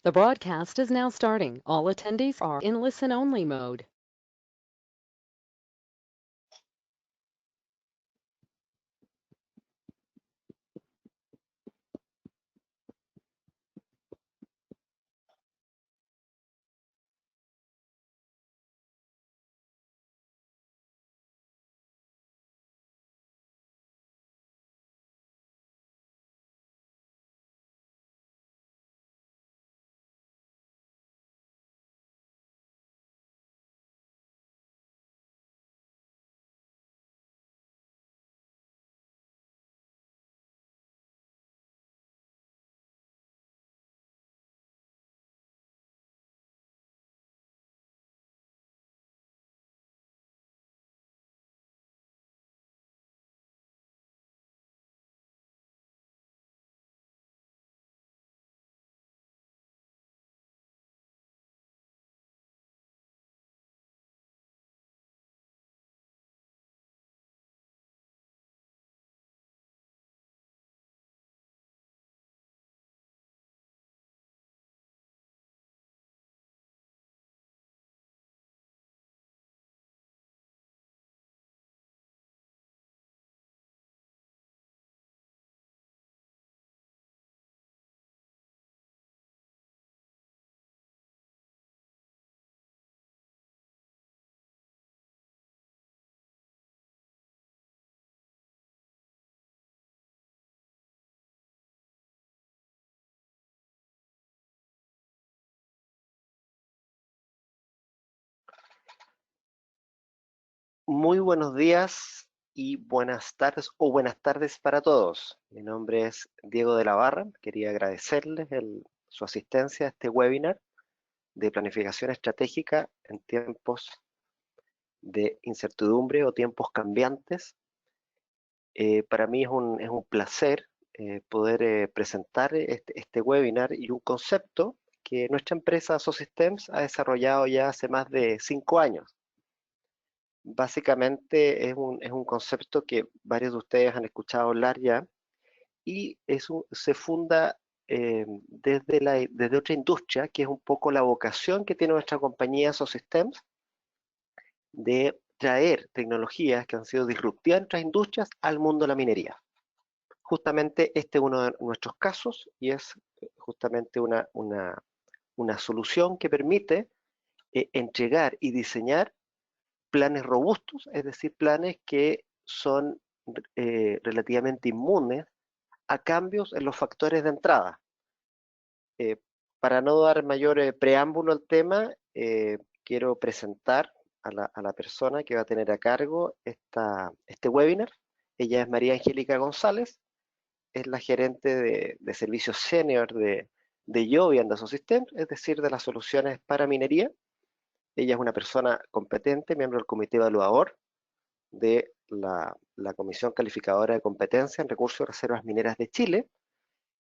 The broadcast is now starting. All attendees are in listen-only mode. Muy buenos días y buenas tardes o buenas tardes para todos. Mi nombre es Diego de la Barra. Quería agradecerles su asistencia a este webinar de planificación estratégica en tiempos de incertidumbre o tiempos cambiantes. Para mí es un placer poder presentar este webinar y un concepto que nuestra empresa SoSystems ha desarrollado ya hace más de 5 años. Básicamente es un concepto que varios de ustedes han escuchado hablar ya y se funda desde otra industria, que es un poco la vocación que tiene nuestra compañía SoSystems de traer tecnologías que han sido disruptivas en otras industrias al mundo de la minería. Justamente este es uno de nuestros casos y es justamente una solución que permite entregar y diseñar planes robustos, es decir, planes que son relativamente inmunes a cambios en los factores de entrada. Eh, para no dar mayor preámbulo al tema, quiero presentar a la persona que va a tener a cargo este webinar. Ella es María Angélica González, es la gerente de servicios senior de Joby and Systems, es decir, de las soluciones para minería. Ella es una persona competente, miembro del comité evaluador de la Comisión Calificadora de Competencia en Recursos y Reservas Mineras de Chile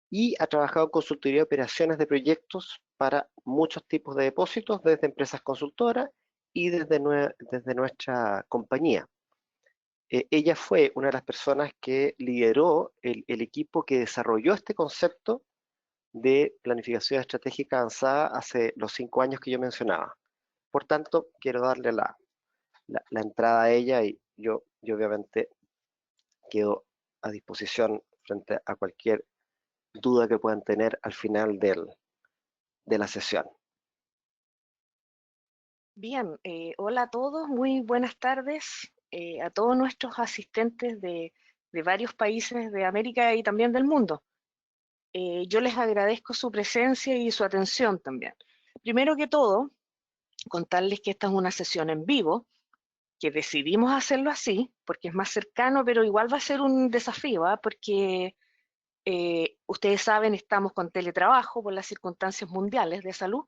y ha trabajado en consultoría de operaciones de proyectos para muchos tipos de depósitos, desde empresas consultoras y desde nuestra compañía. Ella fue una de las personas que lideró el equipo que desarrolló este concepto de planificación estratégica avanzada hace los 5 años que yo mencionaba. Por tanto, quiero darle la entrada a ella y yo obviamente quedo a disposición frente a cualquier duda que puedan tener al final de la sesión. Bien, hola a todos, muy buenas tardes a todos nuestros asistentes de varios países de América y también del mundo. Yo les agradezco su presencia y su atención también. Primero que todo, contarles que esta es una sesión en vivo, que decidimos hacerlo así, porque es más cercano, pero igual va a ser un desafío, ¿ah? Porque ustedes saben, estamos con teletrabajo por las circunstancias mundiales de salud,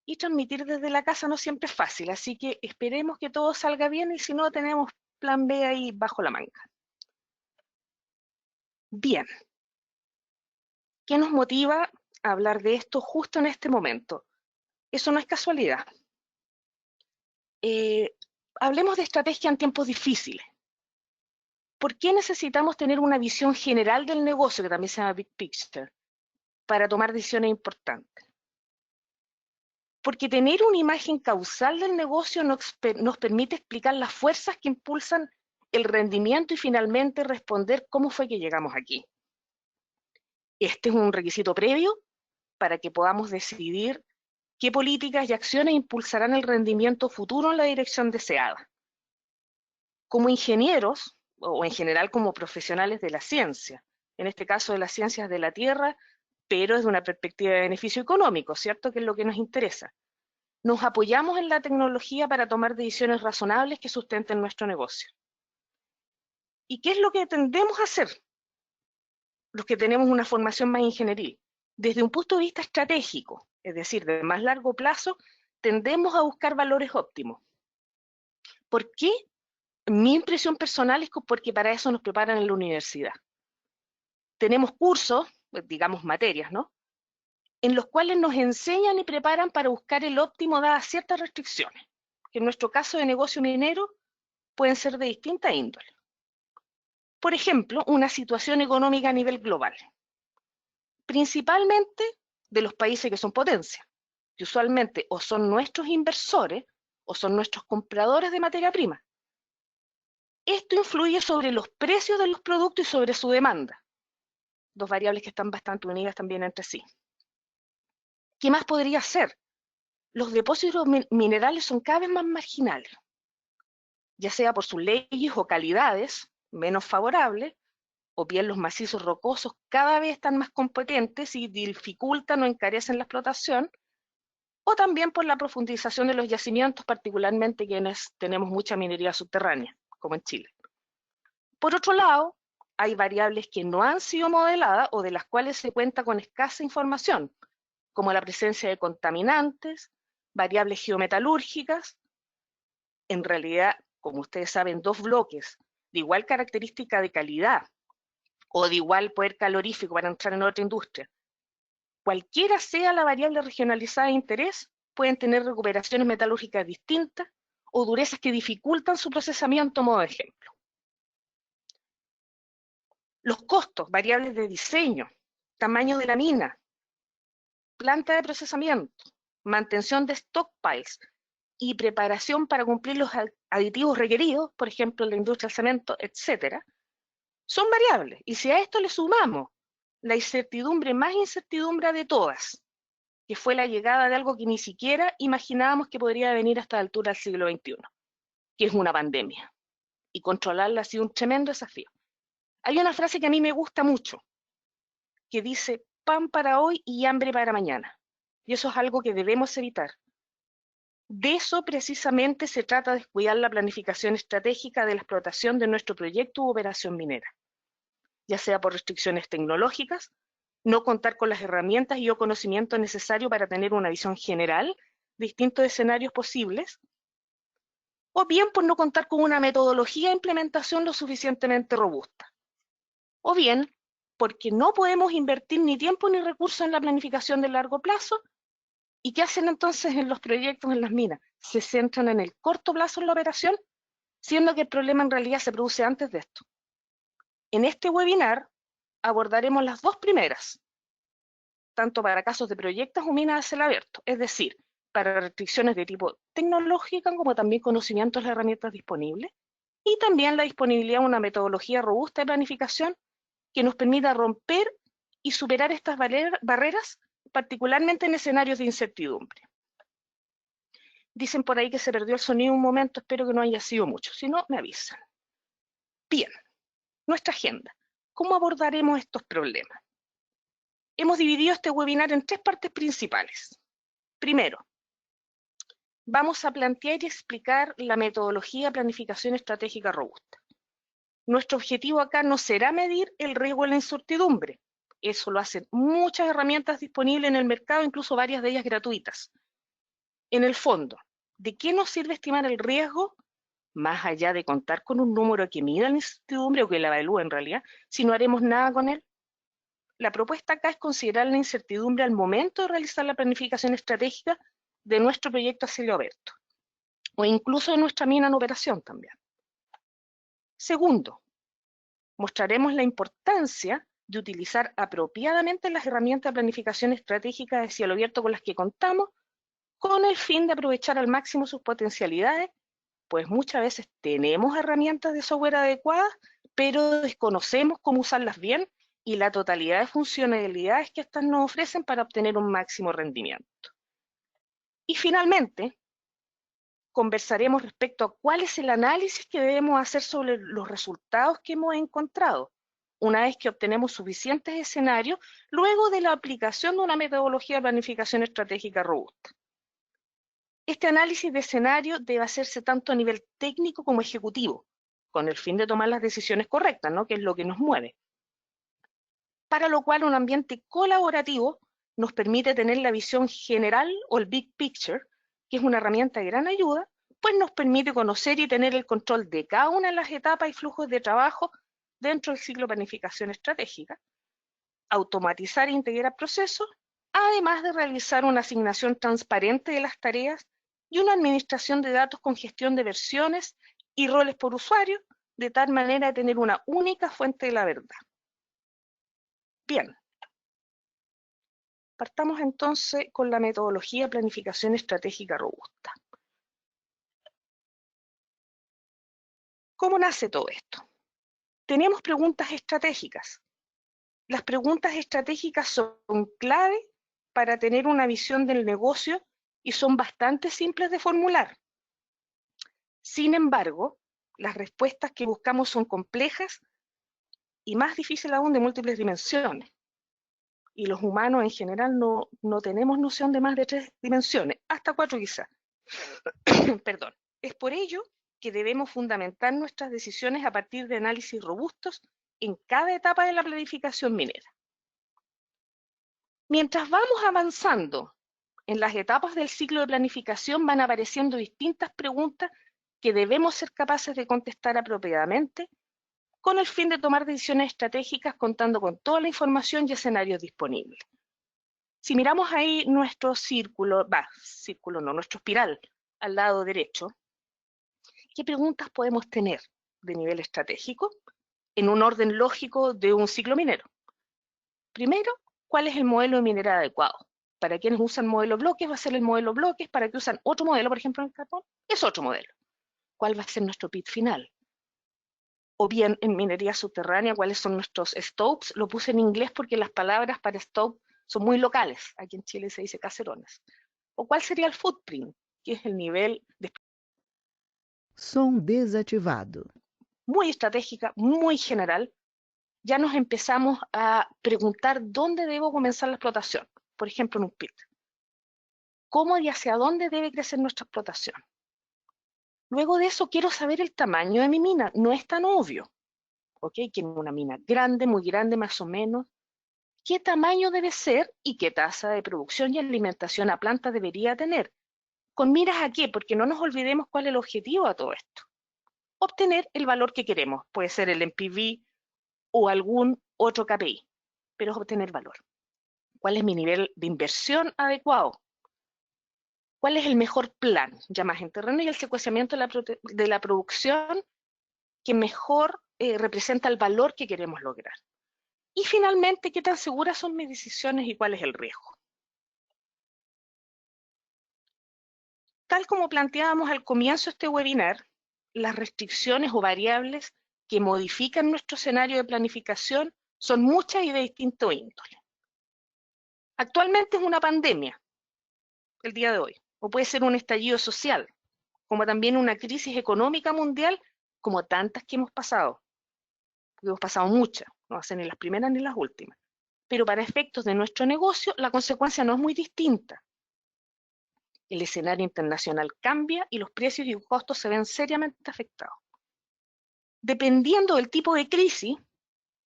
y transmitir desde la casa no siempre es fácil, así que esperemos que todo salga bien y si no, tenemos plan B ahí bajo la manga. Bien, ¿qué nos motiva a hablar de esto justo en este momento? Eso no es casualidad. Hablemos de estrategia en tiempos difíciles. ¿Por qué necesitamos tener una visión general del negocio, que también se llama Big Picture, para tomar decisiones importantes? Porque tener una imagen causal del negocio nos permite explicar las fuerzas que impulsan el rendimiento y finalmente responder cómo fue que llegamos aquí. Este es un requisito previo para que podamos decidir qué políticas y acciones impulsarán el rendimiento futuro en la dirección deseada. Como ingenieros, o en general como profesionales de la ciencia, en este caso de las ciencias de la Tierra, pero desde una perspectiva de beneficio económico, ¿cierto? Que es lo que nos interesa. Nos apoyamos en la tecnología para tomar decisiones razonables que sustenten nuestro negocio. ¿Y qué es lo que tendemos a hacer? Los que tenemos una formación más ingenieril. Desde un punto de vista estratégico, es decir, de más largo plazo, tendemos a buscar valores óptimos. ¿Por qué? Mi impresión personal es porque para eso nos preparan en la universidad. Tenemos cursos, digamos materias, ¿no?, en los cuales nos enseñan y preparan para buscar el óptimo dadas ciertas restricciones, que en nuestro caso de negocio minero pueden ser de distinta índole. Por ejemplo, una situación económica a nivel global, principalmente de los países que son potencias, que usualmente o son nuestros inversores o son nuestros compradores de materia prima. Esto influye sobre los precios de los productos y sobre su demanda, dos variables que están bastante unidas también entre sí. ¿Qué más podría ser? Los depósitos minerales son cada vez más marginales, ya sea por sus leyes o calidades menos favorables, o bien los macizos rocosos cada vez están más competentes y dificultan o encarecen la explotación, o también por la profundización de los yacimientos, particularmente quienes tenemos mucha minería subterránea, como en Chile. Por otro lado, hay variables que no han sido modeladas o de las cuales se cuenta con escasa información, como la presencia de contaminantes, variables geometalúrgicas. En realidad, como ustedes saben, dos bloques de igual característica de calidad o de igual poder calorífico para entrar en otra industria, cualquiera sea la variable regionalizada de interés, pueden tener recuperaciones metalúrgicas distintas o durezas que dificultan su procesamiento, modo de ejemplo. Los costos, variables de diseño, tamaño de la mina, planta de procesamiento, mantención de stockpiles y preparación para cumplir los aditivos requeridos, por ejemplo, en la industria del cemento, etcétera, son variables. Y si a esto le sumamos la incertidumbre más incertidumbre de todas, que fue la llegada de algo que ni siquiera imaginábamos que podría venir hasta la altura del siglo XXI, que es una pandemia. Y controlarla ha sido un tremendo desafío. Hay una frase que a mí me gusta mucho, que dice, pan para hoy y hambre para mañana. Y eso es algo que debemos evitar. De eso precisamente se trata, de cuidar la planificación estratégica de la explotación de nuestro proyecto u operación minera, ya sea por restricciones tecnológicas, no contar con las herramientas y o conocimiento necesario para tener una visión general de distintos escenarios posibles, o bien por no contar con una metodología de implementación lo suficientemente robusta, o bien porque no podemos invertir ni tiempo ni recursos en la planificación de largo plazo. ¿Y qué hacen entonces en los proyectos en las minas? Se centran en el corto plazo en la operación, siendo que el problema en realidad se produce antes de esto. En este webinar abordaremos las dos primeras, tanto para casos de proyectos o minas a cielo abierto, es decir, para restricciones de tipo tecnológica, como también conocimientos de las herramientas disponibles, y también la disponibilidad de una metodología robusta de planificación que nos permita romper y superar estas barreras, particularmente en escenarios de incertidumbre. Dicen por ahí que se perdió el sonido un momento, espero que no haya sido mucho, si no, me avisan. Bien, nuestra agenda. ¿Cómo abordaremos estos problemas? Hemos dividido este webinar en tres partes principales. Primero, vamos a plantear y explicar la metodología de planificación estratégica robusta. Nuestro objetivo acá no será medir el riesgo de la incertidumbre. Eso lo hacen muchas herramientas disponibles en el mercado, incluso varias de ellas gratuitas. En el fondo, ¿de qué nos sirve estimar el riesgo? Más allá de contar con un número que mida la incertidumbre o que la evalúe en realidad, si no haremos nada con él. La propuesta acá es considerar la incertidumbre al momento de realizar la planificación estratégica de nuestro proyecto a cielo abierto, o incluso de nuestra mina en operación también. Segundo, mostraremos la importancia de utilizar apropiadamente las herramientas de planificación estratégica de cielo abierto con las que contamos, con el fin de aprovechar al máximo sus potencialidades, pues muchas veces tenemos herramientas de software adecuadas, pero desconocemos cómo usarlas bien y la totalidad de funcionalidades que éstas nos ofrecen para obtener un máximo rendimiento. Y finalmente, conversaremos respecto a cuál es el análisis que debemos hacer sobre los resultados que hemos encontrado, una vez que obtenemos suficientes escenarios, luego de la aplicación de una metodología de planificación estratégica robusta. Este análisis de escenario debe hacerse tanto a nivel técnico como ejecutivo, con el fin de tomar las decisiones correctas, ¿no? Que es lo que nos mueve. Para lo cual un ambiente colaborativo nos permite tener la visión general o el big picture, que es una herramienta de gran ayuda, pues nos permite conocer y tener el control de cada una de las etapas y flujos de trabajo dentro del ciclo de planificación estratégica, automatizar e integrar procesos, además de realizar una asignación transparente de las tareas y una administración de datos con gestión de versiones y roles por usuario, de tal manera de tener una única fuente de la verdad. Bien, partamos entonces con la metodología de planificación estratégica robusta. ¿Cómo nace todo esto? Tenemos preguntas estratégicas. Las preguntas estratégicas son clave para tener una visión del negocio y son bastante simples de formular. Sin embargo, las respuestas que buscamos son complejas y más difíciles aún de múltiples dimensiones. Y los humanos en general no tenemos noción de más de 3 dimensiones, hasta 4 quizás. Perdón. Es por ello que debemos fundamentar nuestras decisiones a partir de análisis robustos en cada etapa de la planificación minera. Mientras vamos avanzando en las etapas del ciclo de planificación, van apareciendo distintas preguntas que debemos ser capaces de contestar apropiadamente con el fin de tomar decisiones estratégicas contando con toda la información y escenarios disponibles. Si miramos ahí nuestro nuestro espiral al lado derecho, ¿qué preguntas podemos tener de nivel estratégico en un orden lógico de un ciclo minero? Primero, ¿cuál es el modelo de minera adecuado? Para quienes usan modelo bloques va a ser el modelo bloques, para quienes usan otro modelo, por ejemplo en el carbón, es otro modelo. ¿Cuál va a ser nuestro pit final? O bien en minería subterránea, ¿cuáles son nuestros stopes? Lo puse en inglés porque las palabras para stope son muy locales. Aquí en Chile se dice caserones. ¿O cuál sería el footprint? Que es el nivel de... Som desativado. Muy estratégica, muy general. Ya nos empezamos a preguntar dónde debo comenzar la explotación. Por ejemplo, en un pit. ¿Cómo y hacia dónde debe crecer nuestra explotación? Luego de eso quiero saber el tamaño de mi mina. No es tan obvio. ¿Ok? Que en una mina grande, muy grande más o menos. ¿Qué tamaño debe ser y qué tasa de producción y alimentación a planta debería tener? ¿Con miras a qué? Porque no nos olvidemos cuál es el objetivo a todo esto. Obtener el valor que queremos. Puede ser el NPV o algún otro KPI. Pero es obtener valor. ¿Cuál es mi nivel de inversión adecuado? ¿Cuál es el mejor plan? Ya más en terreno y el secuenciamiento de la producción que mejor representa el valor que queremos lograr. Y finalmente, ¿qué tan seguras son mis decisiones y cuál es el riesgo? Tal como planteábamos al comienzo de este webinar, las restricciones o variables que modifican nuestro escenario de planificación son muchas y de distinto índole. Actualmente es una pandemia, el día de hoy, o puede ser un estallido social, como también una crisis económica mundial, como tantas que hemos pasado. Hemos pasado muchas, no va a ser ni las primeras ni las últimas. Pero para efectos de nuestro negocio, la consecuencia no es muy distinta. El escenario internacional cambia y los precios y costos se ven seriamente afectados. Dependiendo del tipo de crisis,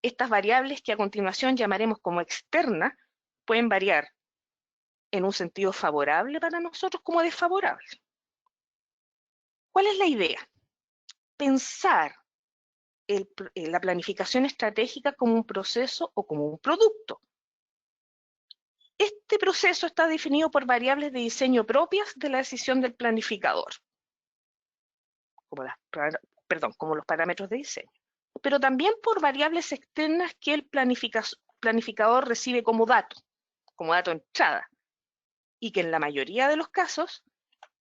estas variables que a continuación llamaremos como externas, pueden variar en un sentido favorable para nosotros como desfavorable. ¿Cuál es la idea? Pensar la planificación estratégica como un proceso o como un producto. Este proceso está definido por variables de diseño propias de la decisión del planificador, como los parámetros de diseño, pero también por variables externas que el planificador recibe como dato de entrada. y que en la mayoría de los casos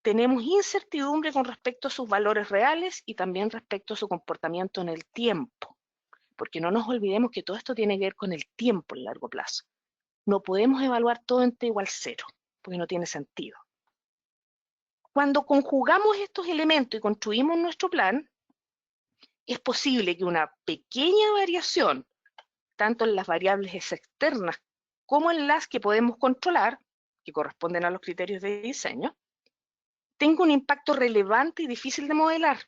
tenemos incertidumbre con respecto a sus valores reales y también respecto a su comportamiento en el tiempo. Porque no nos olvidemos que todo esto tiene que ver con el tiempo en largo plazo. No podemos evaluar todo en t igual 0, porque no tiene sentido. Cuando conjugamos estos elementos y construimos nuestro plan, es posible que una pequeña variación, tanto en las variables externas como en las que podemos controlar, que corresponden a los criterios de diseño, tenga un impacto relevante y difícil de modelar,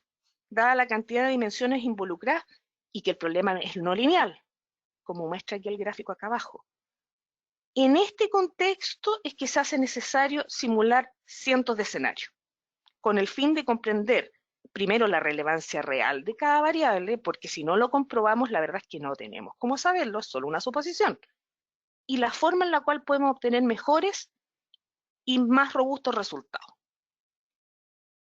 dada la cantidad de dimensiones involucradas y que el problema es no lineal, como muestra aquí el gráfico acá abajo. En este contexto es que se hace necesario simular cientos de escenarios, con el fin de comprender primero la relevancia real de cada variable, porque si no lo comprobamos, la verdad es que no tenemos cómo saberlo, es solo una suposición, y la forma en la cual podemos obtener mejores y más robustos resultados.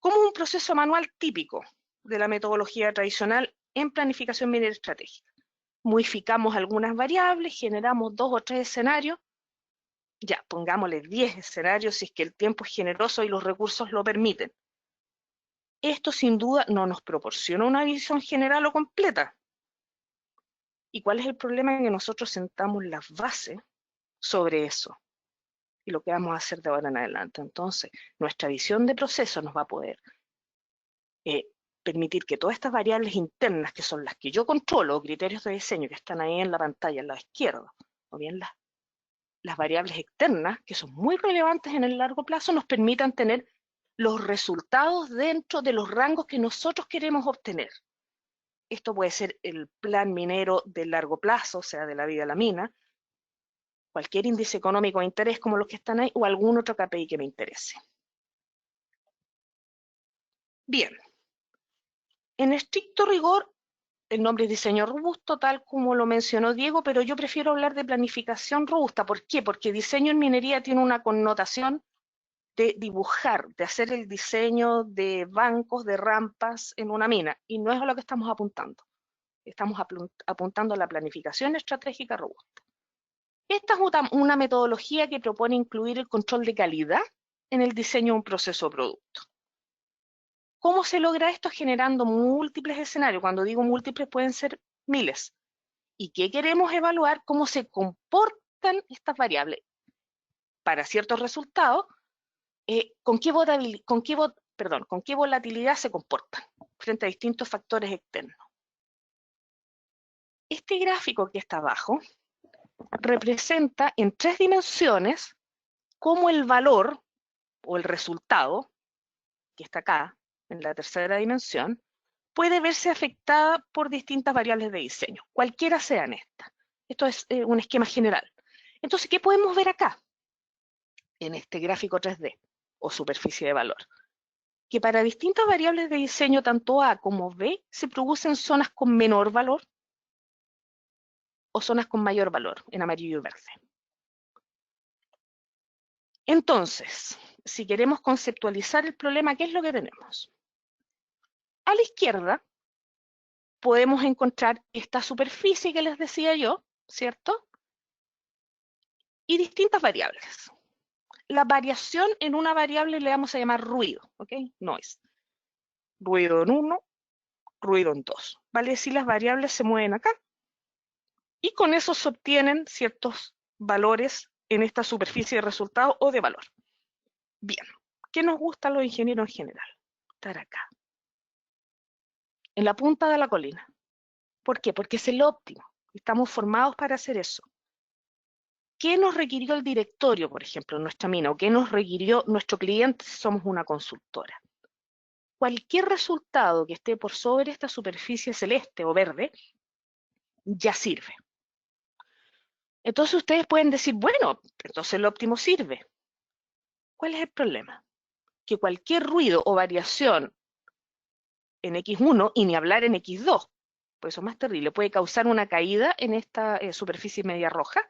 Como un proceso manual típico de la metodología tradicional en planificación minera estratégica. Modificamos algunas variables, generamos 2 o 3 escenarios, ya, pongámosle 10 escenarios si es que el tiempo es generoso y los recursos lo permiten. Esto sin duda no nos proporciona una visión general o completa. ¿Y cuál es el problema? Que nosotros sentamos las bases sobre eso. Y lo que vamos a hacer de ahora en adelante. Entonces, nuestra visión de proceso nos va a poder permitir que todas estas variables internas, que son las que yo controlo, criterios de diseño que están ahí en la pantalla, al lado izquierdo, o bien las variables externas, que son muy relevantes en el largo plazo, nos permitan tener los resultados dentro de los rangos que nosotros queremos obtener. Esto puede ser el plan minero de largo plazo, o sea, de la vida de la mina, cualquier índice económico de interés como los que están ahí, o algún otro KPI que me interese. Bien. En estricto rigor, el nombre es diseño robusto, tal como lo mencionó Diego, pero yo prefiero hablar de planificación robusta. ¿Por qué? Porque diseño en minería tiene una connotación de dibujar, de hacer el diseño de bancos, de rampas en una mina, y no es a lo que estamos apuntando. Estamos apuntando a la planificación estratégica robusta. Esta es una metodología que propone incluir el control de calidad en el diseño de un proceso o producto. ¿Cómo se logra esto? Generando múltiples escenarios. Cuando digo múltiples pueden ser miles. ¿Y qué queremos evaluar? ¿Cómo se comportan estas variables para ciertos resultados? ¿Con qué volatilidad se comportan frente a distintos factores externos? Este gráfico que está abajo representa en 3 dimensiones cómo el valor o el resultado, que está acá, en la tercera dimensión, puede verse afectada por distintas variables de diseño, cualquiera sean estas. Esto es un esquema general. Entonces, ¿qué podemos ver acá? En este gráfico 3D, o superficie de valor. Que para distintas variables de diseño, tanto A como B, se producen zonas con menor valor o zonas con mayor valor, en amarillo y verde. Entonces, si queremos conceptualizar el problema, ¿qué es lo que tenemos? A la izquierda podemos encontrar esta superficie que les decía yo, ¿cierto? Y distintas variables. La variación en una variable le vamos a llamar ruido, ¿ok? Noise. Ruido en 1, ruido en 2. Vale decir, las variables se mueven acá y con eso se obtienen ciertos valores en esta superficie de resultado o de valor. Bien, ¿qué nos gusta a los ingenieros en general? Estar acá, en la punta de la colina. ¿Por qué? Porque es el óptimo. Estamos formados para hacer eso. ¿Qué nos requirió el directorio, por ejemplo, en nuestra mina? ¿O qué nos requirió nuestro cliente si somos una consultora? Cualquier resultado que esté por sobre esta superficie celeste o verde, ya sirve. Entonces ustedes pueden decir, bueno, entonces el óptimo sirve. ¿Cuál es el problema? Que cualquier ruido o variación en X1, y ni hablar en X2, por eso es más terrible, puede causar una caída en esta superficie media roja,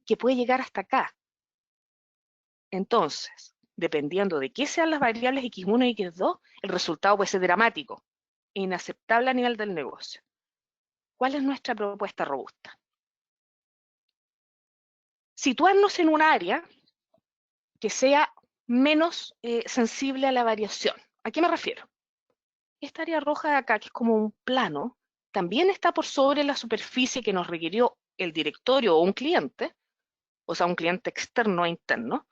que puede llegar hasta acá. Entonces, dependiendo de qué sean las variables X1 y X2, el resultado puede ser dramático, e inaceptable a nivel del negocio. ¿Cuál es nuestra propuesta robusta? Situarnos en un área que sea menos sensible a la variación. ¿A qué me refiero? Esta área roja de acá, que es como un plano, también está por sobre la superficie que nos requirió el directorio o un cliente, o sea, un cliente externo e interno,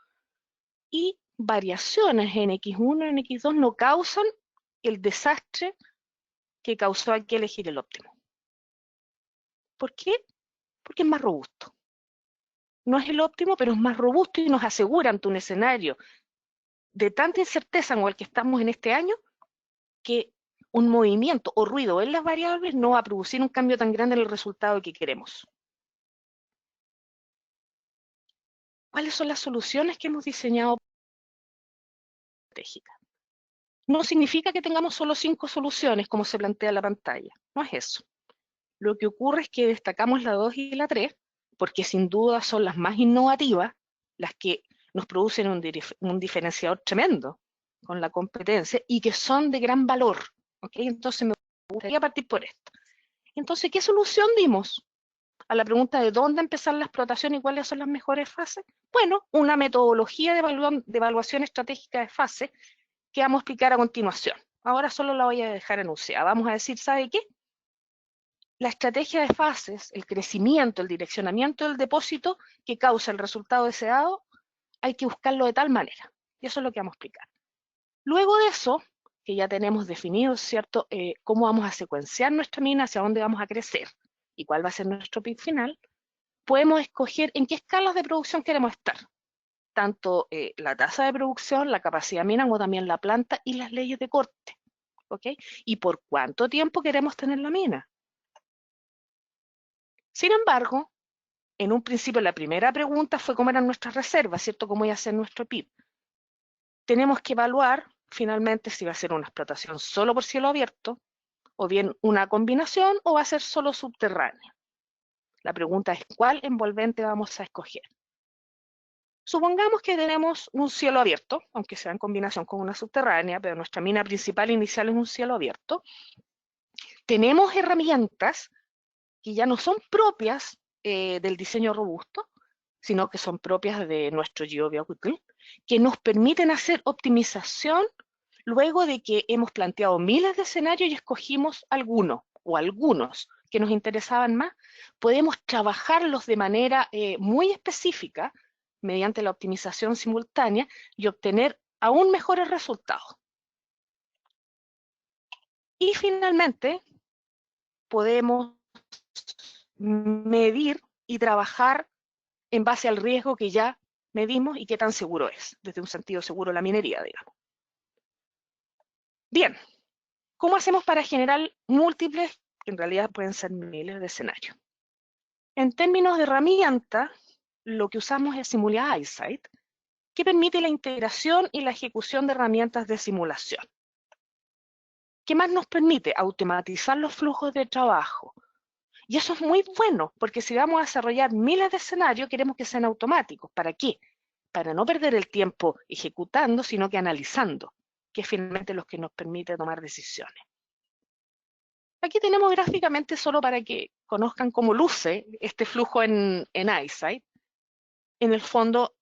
y variaciones en X1 y en X2 no causan el desastre que causó al que elegir el óptimo. ¿Por qué? Porque es más robusto. No es el óptimo, pero es más robusto y nos asegura ante un escenario de tanta incerteza como el que estamos en este año, que un movimiento o ruido en las variables no va a producir un cambio tan grande en el resultado que queremos. ¿Cuáles son las soluciones que hemos diseñado estratégicas? No significa que tengamos solo 5 soluciones, como se plantea en la pantalla. No es eso. Lo que ocurre es que destacamos la 2 y la 3, porque sin duda son las más innovativas, las que nos producen un diferenciador tremendo con la competencia y que son de gran valor. ¿Okay? Entonces me gustaría partir por esto. Entonces, ¿qué solución dimos a la pregunta de dónde empezar la explotación y cuáles son las mejores fases? Bueno, una metodología de evaluación estratégica de fase que vamos a explicar a continuación. Ahora solo la voy a dejar enunciada. Vamos a decir, ¿sabe qué? La estrategia de fases, el crecimiento, el direccionamiento del depósito que causa el resultado deseado, hay que buscarlo de tal manera. Y eso es lo que vamos a explicar. Luego de eso, que ya tenemos definido, ¿cierto?, cómo vamos a secuenciar nuestra mina, hacia dónde vamos a crecer y cuál va a ser nuestro PIB final, podemos escoger en qué escalas de producción queremos estar. Tanto la tasa de producción, la capacidad mina, como también la planta y las leyes de corte. ¿Ok? Y por cuánto tiempo queremos tener la mina. Sin embargo, en un principio la primera pregunta fue cómo eran nuestras reservas, ¿cierto? Cómo iba a ser nuestro PIB. Tenemos que evaluar finalmente si va a ser una explotación solo por cielo abierto, o bien una combinación, o va a ser solo subterránea. La pregunta es cuál envolvente vamos a escoger. Supongamos que tenemos un cielo abierto, aunque sea en combinación con una subterránea, pero nuestra mina principal inicial es un cielo abierto. Tenemos herramientas que ya no son propias del diseño robusto, sino que son propias de nuestro GeoBioWhittle, que nos permiten hacer optimización luego de que hemos planteado miles de escenarios y escogimos algunos o algunos que nos interesaban más. Podemos trabajarlos de manera muy específica mediante la optimización simultánea y obtener aún mejores resultados. Y finalmente, podemos medir y trabajar en base al riesgo que ya medimos y qué tan seguro es, desde un sentido seguro la minería, digamos. Bien, ¿cómo hacemos para generar múltiples, que en realidad pueden ser miles de escenarios? En términos de herramienta, lo que usamos es Simulia iSight, que permite la integración y la ejecución de herramientas de simulación. ¿Qué más nos permite? Automatizar los flujos de trabajo. Y eso es muy bueno, porque si vamos a desarrollar miles de escenarios, queremos que sean automáticos. ¿Para qué? Para no perder el tiempo ejecutando, sino que analizando, que es finalmente lo que nos permite tomar decisiones. Aquí tenemos gráficamente, solo para que conozcan cómo luce este flujo en iSight. En el fondo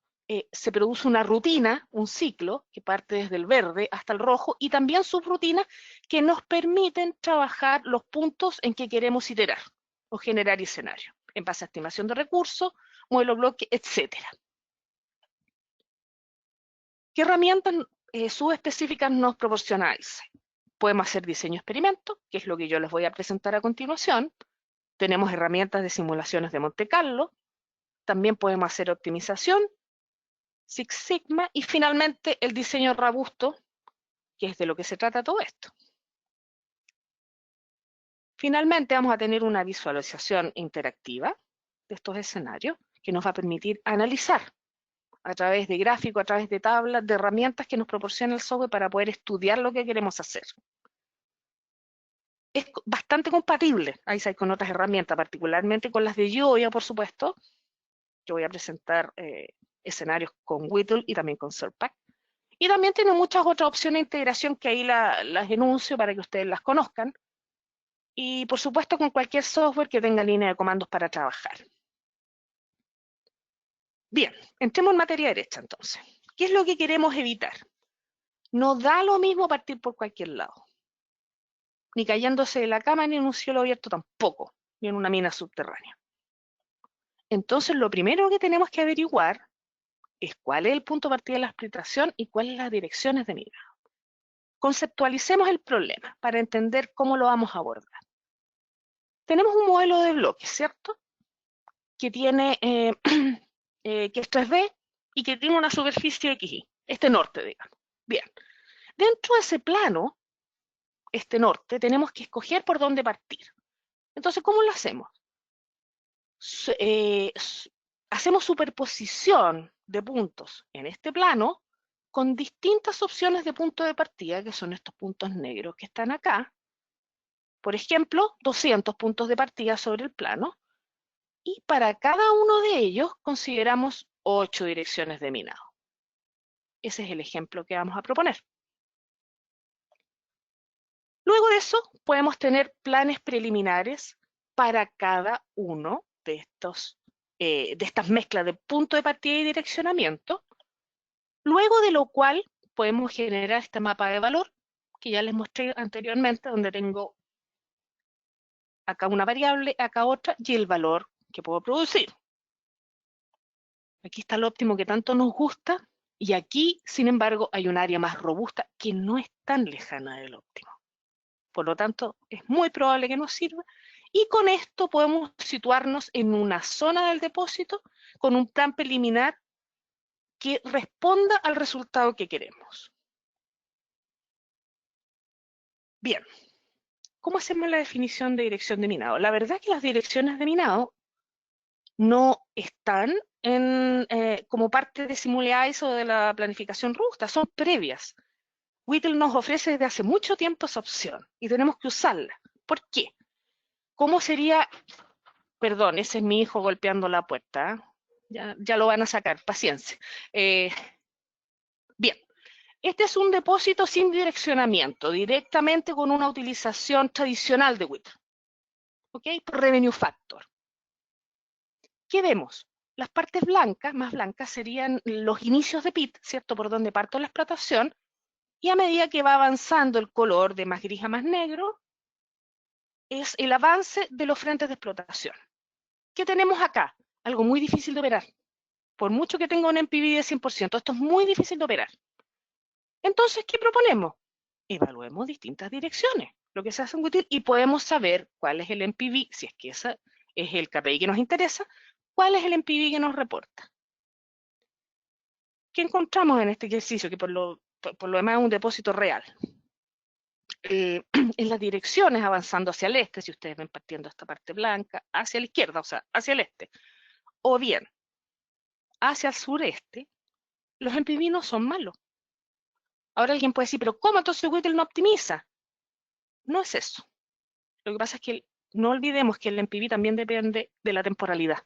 se produce una rutina, un ciclo, que parte desde el verde hasta el rojo, y también subrutinas que nos permiten trabajar los puntos en que queremos iterar o generar escenarios, en base a estimación de recursos, modelo bloque, etc. ¿Qué herramientas subespecíficas nos proporciona iSight? Podemos hacer diseño experimento, que es lo que yo les voy a presentar a continuación. Tenemos herramientas de simulaciones de Monte Carlo. También podemos hacer optimización, Six Sigma, y finalmente el diseño robusto, que es de lo que se trata todo esto. Finalmente vamos a tener una visualización interactiva de estos escenarios que nos va a permitir analizar a través de gráficos, a través de tablas, de herramientas que nos proporciona el software para poder estudiar lo que queremos hacer. Es bastante compatible iSight con otras herramientas, particularmente con las de GeoBio, por supuesto. Yo voy a presentar escenarios con Whittle y también con SERPAC. Y también tiene muchas otras opciones de integración que ahí las enuncio para que ustedes las conozcan. Y por supuesto con cualquier software que tenga línea de comandos para trabajar. Bien, entremos en materia derecha entonces. ¿Qué es lo que queremos evitar? No da lo mismo partir por cualquier lado. Ni cayéndose de la cama, ni en un cielo abierto tampoco, ni en una mina subterránea. Entonces, lo primero que tenemos que averiguar es cuál es el punto de partida de la explicación y cuáles las direcciones de mirada. Conceptualicemos el problema para entender cómo lo vamos a abordar. Tenemos un modelo de bloques, ¿cierto? Que tiene, que es 3D y que tiene una superficie XY, este norte, digamos. Bien, dentro de ese plano, este norte, tenemos que escoger por dónde partir. Entonces, ¿cómo lo hacemos? Hacemos superposición de puntos en este plano con distintas opciones de punto de partida, que son estos puntos negros que están acá. Por ejemplo, 200 puntos de partida sobre el plano, y para cada uno de ellos consideramos 8 direcciones de minado. Ese es el ejemplo que vamos a proponer. Luego de eso, podemos tener planes preliminares para cada uno de estas mezclas de punto de partida y direccionamiento, luego de lo cual podemos generar este mapa de valor que ya les mostré anteriormente, donde tengo acá una variable, acá otra, y el valor que puedo producir. Aquí está el óptimo que tanto nos gusta, y aquí, sin embargo, hay un área más robusta que no es tan lejana del óptimo. Por lo tanto, es muy probable que nos sirva, y con esto podemos situarnos en una zona del depósito con un plan preliminar que responda al resultado que queremos. Bien, ¿cómo hacemos la definición de dirección de minado? La verdad es que las direcciones de minado no están como parte de Simul-ICE o de la planificación robusta, son previas. Whittle nos ofrece desde hace mucho tiempo esa opción y tenemos que usarla. ¿Por qué? ¿Cómo sería? Perdón, ese es mi hijo golpeando la puerta. Ya lo van a sacar, paciencia. Bien, este es un depósito sin direccionamiento, directamente con una utilización tradicional de Whittle. ¿Ok? Por revenue factor. ¿Qué vemos? Las partes blancas, más blancas, serían los inicios de PIT, ¿cierto? Por donde parto la explotación. Y a medida que va avanzando el color de más gris a más negro, es el avance de los frentes de explotación. ¿Qué tenemos acá? Algo muy difícil de operar. Por mucho que tenga un NPV de 100%, esto es muy difícil de operar. Entonces, ¿qué proponemos? Evaluemos distintas direcciones, lo que se hace en Whittle, y podemos saber cuál es el NPV, si es que ese es el KPI que nos interesa, cuál es el NPV que nos reporta. ¿Qué encontramos en este ejercicio? Que por lo demás es un depósito real. En las direcciones avanzando hacia el este, si ustedes ven partiendo esta parte blanca, hacia la izquierda, o sea, hacia el este, o bien hacia el sureste, los NPV no son malos. Ahora alguien puede decir, pero ¿cómo entonces Whittle no optimiza? No es eso. Lo que pasa es que no olvidemos que el NPV también depende de la temporalidad,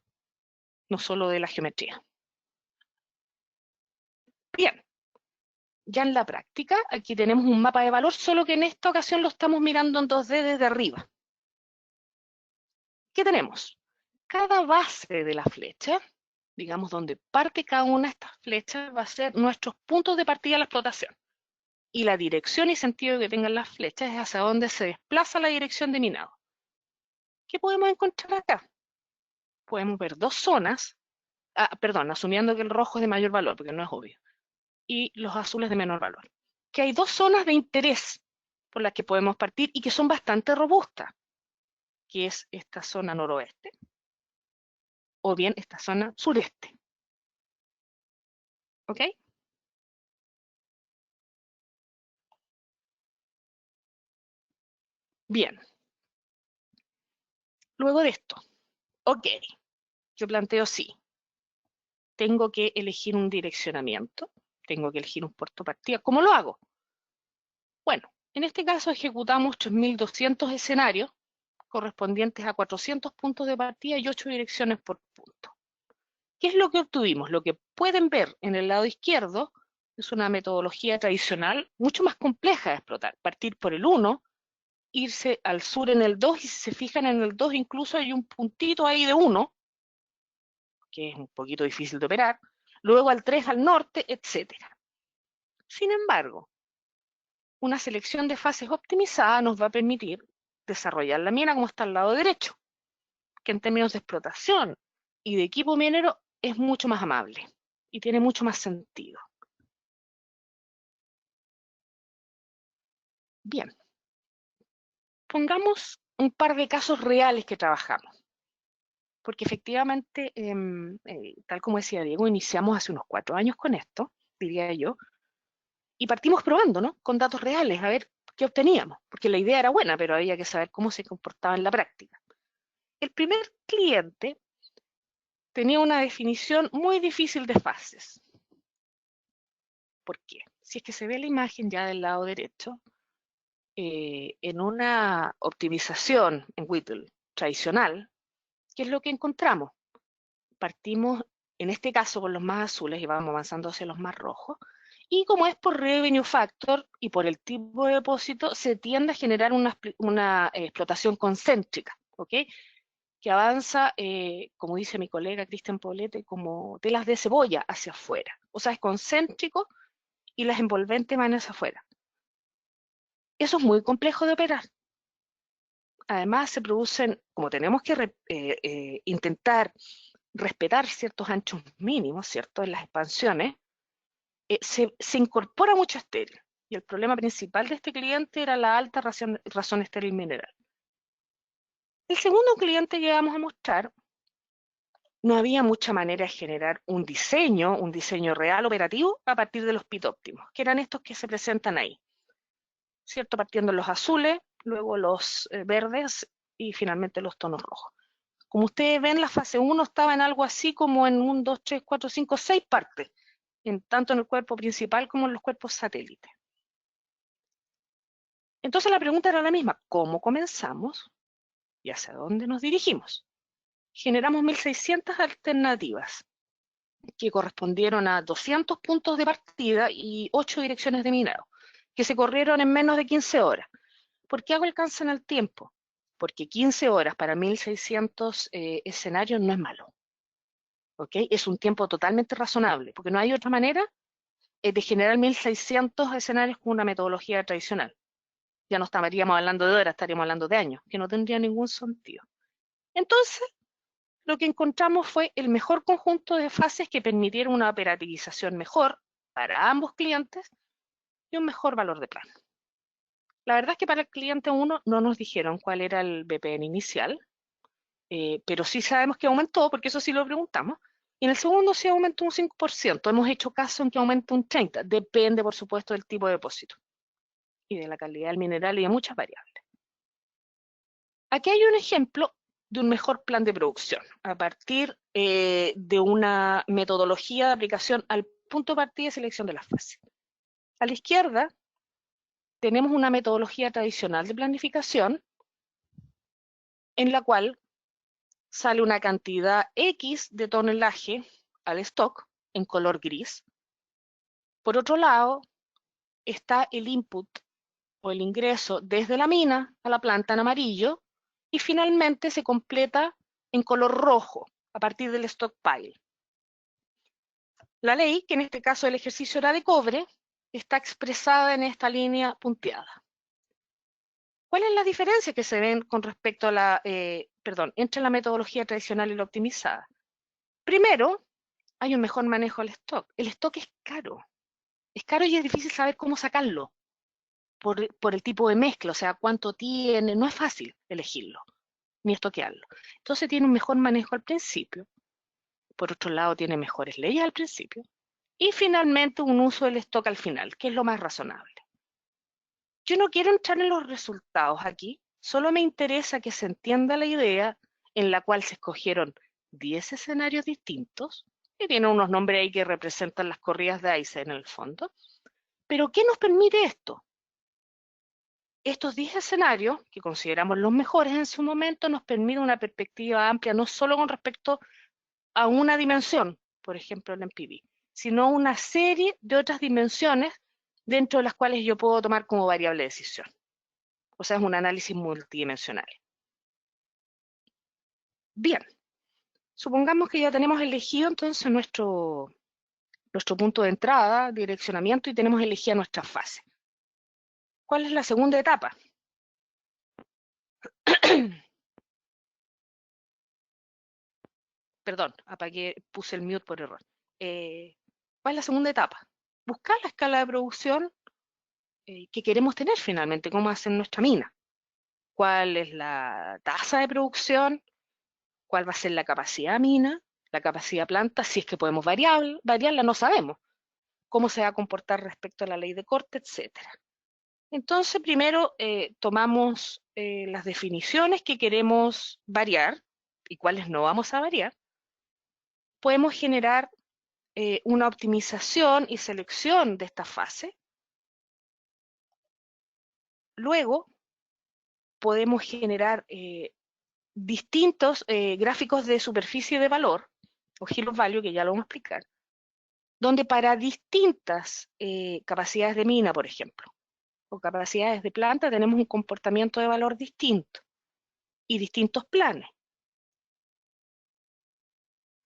no solo de la geometría. Bien. Ya en la práctica, aquí tenemos un mapa de valor, solo que en esta ocasión lo estamos mirando en 2D desde arriba. ¿Qué tenemos? Cada base de la flecha, digamos donde parte cada una de estas flechas, va a ser nuestros puntos de partida de la explotación. Y la dirección y sentido que tengan las flechas es hacia donde se desplaza la dirección de minado. ¿Qué podemos encontrar acá? Podemos ver dos zonas, perdón, asumiendo que el rojo es de mayor valor, porque no es obvio, y los azules de menor valor. Que hay dos zonas de interés por las que podemos partir y que son bastante robustas, que es esta zona noroeste, o bien esta zona sureste. ¿Ok? Bien. Luego de esto, ok, yo planteo sí. Tengo que elegir un direccionamiento, tengo que elegir un puerto de partida. ¿Cómo lo hago? Bueno, en este caso ejecutamos 3200 escenarios correspondientes a 400 puntos de partida y 8 direcciones por punto. ¿Qué es lo que obtuvimos? Lo que pueden ver en el lado izquierdo es una metodología tradicional mucho más compleja de explotar. Partir por el 1, irse al sur en el 2, y si se fijan en el 2 incluso hay un puntito ahí de 1, que es un poquito difícil de operar. luego al 3 al norte, etc. Sin embargo, una selección de fases optimizada nos va a permitir desarrollar la mina como está al lado derecho, que en términos de explotación y de equipo minero es mucho más amable y tiene mucho más sentido. Bien, pongamos un par de casos reales que trabajamos, porque efectivamente, tal como decía Diego, iniciamos hace unos 4 años con esto, diría yo, y partimos probando, ¿no? Con datos reales, a ver qué obteníamos, porque la idea era buena, pero había que saber cómo se comportaba en la práctica. El primer cliente tenía una definición muy difícil de fases. ¿Por qué? Si es que se ve la imagen ya del lado derecho, en una optimización en Whittle tradicional, ¿qué es lo que encontramos? Partimos, en este caso, con los más azules y vamos avanzando hacia los más rojos, y como es por revenue factor y por el tipo de depósito, se tiende a generar una explotación concéntrica, ¿ok? Que avanza, como dice mi colega Cristian Poblete, como telas de cebolla hacia afuera. O sea, es concéntrico y las envolventes van hacia afuera. Eso es muy complejo de operar. Además, se producen, como tenemos que intentar respetar ciertos anchos mínimos, ¿cierto? En las expansiones, se incorpora mucho estéril. Y el problema principal de este cliente era la alta razón estéril mineral. El segundo cliente que vamos a mostrar, no había mucha manera de generar un diseño real operativo a partir de los pit óptimos, que eran estos que se presentan ahí, ¿cierto? Partiendo los azules, luego los verdes y finalmente los tonos rojos. Como ustedes ven, la fase 1 estaba en algo así como en 1, 2, 3, 4, 5, 6 partes, tanto en el cuerpo principal como en los cuerpos satélites. Entonces la pregunta era la misma, ¿cómo comenzamos y hacia dónde nos dirigimos? Generamos 1600 alternativas que correspondieron a 200 puntos de partida y 8 direcciones de minado, que se corrieron en menos de 15 horas. ¿Por qué hago alcance en el tiempo? Porque 15 horas para 1600 escenarios no es malo. ¿Ok? Es un tiempo totalmente razonable, porque no hay otra manera de generar 1600 escenarios con una metodología tradicional. Ya no estaríamos hablando de horas, estaríamos hablando de años, que no tendría ningún sentido. Entonces, lo que encontramos fue el mejor conjunto de fases que permitieron una operativización mejor para ambos clientes y un mejor valor de plan. La verdad es que para el cliente 1 no nos dijeron cuál era el BPN inicial, pero sí sabemos que aumentó, porque eso sí lo preguntamos, y en el segundo sí aumentó un 5%. Hemos hecho caso en que aumente un 30%. Depende, por supuesto, del tipo de depósito y de la calidad del mineral y de muchas variables. Aquí hay un ejemplo de un mejor plan de producción, a partir de una metodología de aplicación al punto de partida y selección de las fases. A la izquierda tenemos una metodología tradicional de planificación en la cual sale una cantidad X de tonelaje al stock en color gris. Por otro lado, está el input o el ingreso desde la mina a la planta en amarillo y finalmente se completa en color rojo a partir del stockpile. La ley, que en este caso el ejercicio era de cobre, está expresada en esta línea punteada. ¿Cuál es la diferencia que se ven con respecto a la, entre la metodología tradicional y la optimizada? Primero, hay un mejor manejo del stock. El stock es caro y es difícil saber cómo sacarlo por el tipo de mezcla, o sea, cuánto tiene, no es fácil elegirlo, ni estoquearlo. Entonces tiene un mejor manejo al principio, por otro lado tiene mejores leyes al principio, y finalmente un uso del stock al final, que es lo más razonable. Yo no quiero entrar en los resultados aquí, solo me interesa que se entienda la idea en la cual se escogieron 10 escenarios distintos, que tienen unos nombres ahí que representan las corridas de ICE en el fondo. Pero ¿qué nos permite esto? Estos 10 escenarios, que consideramos los mejores en su momento, nos permiten una perspectiva amplia, no solo con respecto a una dimensión, por ejemplo el NPV, sino una serie de otras dimensiones dentro de las cuales yo puedo tomar como variable de decisión. O sea, es un análisis multidimensional. Bien, supongamos que ya tenemos elegido entonces nuestro nuestro punto de entrada, direccionamiento, y tenemos elegida nuestra fase. ¿Cuál es la segunda etapa? Perdón, apagué, puse el mute por error. ¿Cuál es la segunda etapa? Buscar la escala de producción que queremos tener finalmente, cómo hacer nuestra mina. ¿Cuál es la tasa de producción? ¿Cuál va a ser la capacidad mina? La capacidad planta, si es que podemos variarla, no sabemos. ¿Cómo se va a comportar respecto a la ley de corte, etcétera? Entonces, primero tomamos las definiciones que queremos variar y cuáles no vamos a variar. Podemos generar una optimización y selección de esta fase. Luego, podemos generar distintos gráficos de superficie de valor, o Hill of Value, que ya lo vamos a explicar, donde para distintas capacidades de mina, por ejemplo, o capacidades de planta, tenemos un comportamiento de valor distinto y distintos planes.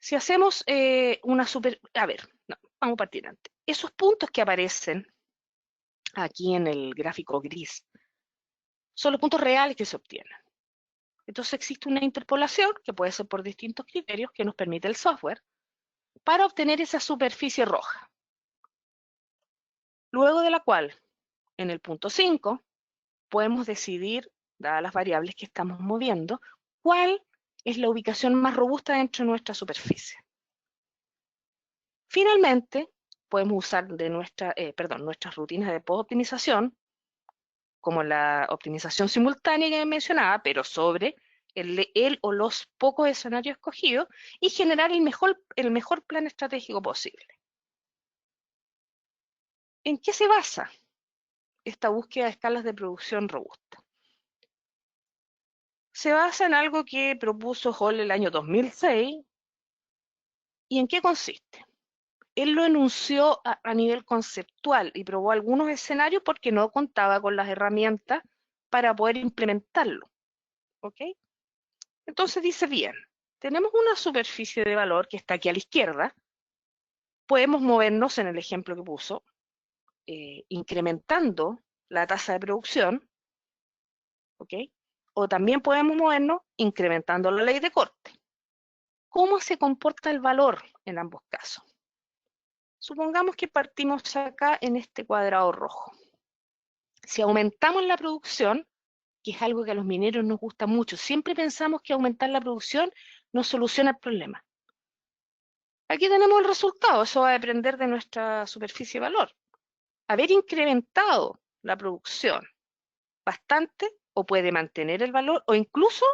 Si hacemos vamos a partir antes. Esos puntos que aparecen aquí en el gráfico gris son los puntos reales que se obtienen. Entonces existe una interpolación, que puede ser por distintos criterios, que nos permite el software, para obtener esa superficie roja. Luego de la cual, en el punto 5, podemos decidir, dadas las variables que estamos moviendo, cuál es la ubicación más robusta dentro de nuestra superficie. Finalmente, podemos usar nuestras rutinas de post-optimización, como la optimización simultánea que mencionaba, pero sobre el o los pocos escenarios escogidos, y generar el mejor plan estratégico posible. ¿En qué se basa esta búsqueda de escalas de producción robusta? Se basa en algo que propuso Hall el año 2006. ¿Y en qué consiste? Él lo enunció a nivel conceptual y probó algunos escenarios porque no contaba con las herramientas para poder implementarlo. ¿Ok? Entonces dice, bien, tenemos una superficie de valor que está aquí a la izquierda, podemos movernos en el ejemplo que puso, incrementando la tasa de producción, ¿ok? O también podemos movernos incrementando la ley de corte. ¿Cómo se comporta el valor en ambos casos? Supongamos que partimos acá en este cuadrado rojo. Si aumentamos la producción, que es algo que a los mineros nos gusta mucho, siempre pensamos que aumentar la producción nos soluciona el problema. Aquí tenemos el resultado, eso va a depender de nuestra superficie de valor. Haber incrementado la producción bastante, o puede mantener el valor, o incluso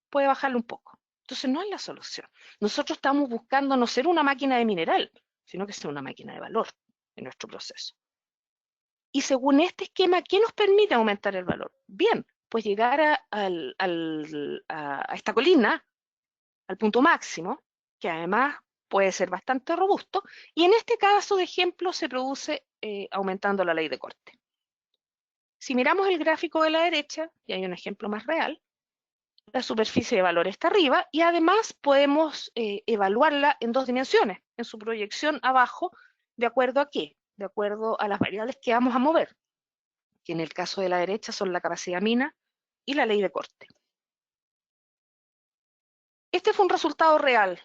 puede bajarlo un poco. Entonces no es la solución. Nosotros estamos buscando no ser una máquina de mineral, sino que ser una máquina de valor en nuestro proceso. Y según este esquema, ¿qué nos permite aumentar el valor? Bien, pues llegar a esta colina, al punto máximo, que además puede ser bastante robusto, y en este caso de ejemplo se produce aumentando la ley de corte. Si miramos el gráfico de la derecha, y hay un ejemplo más real, la superficie de valor está arriba, y además podemos evaluarla en dos dimensiones, en su proyección abajo, ¿de acuerdo a qué? De acuerdo a las variables que vamos a mover, que en el caso de la derecha son la capacidad mina y la ley de corte. Este fue un resultado real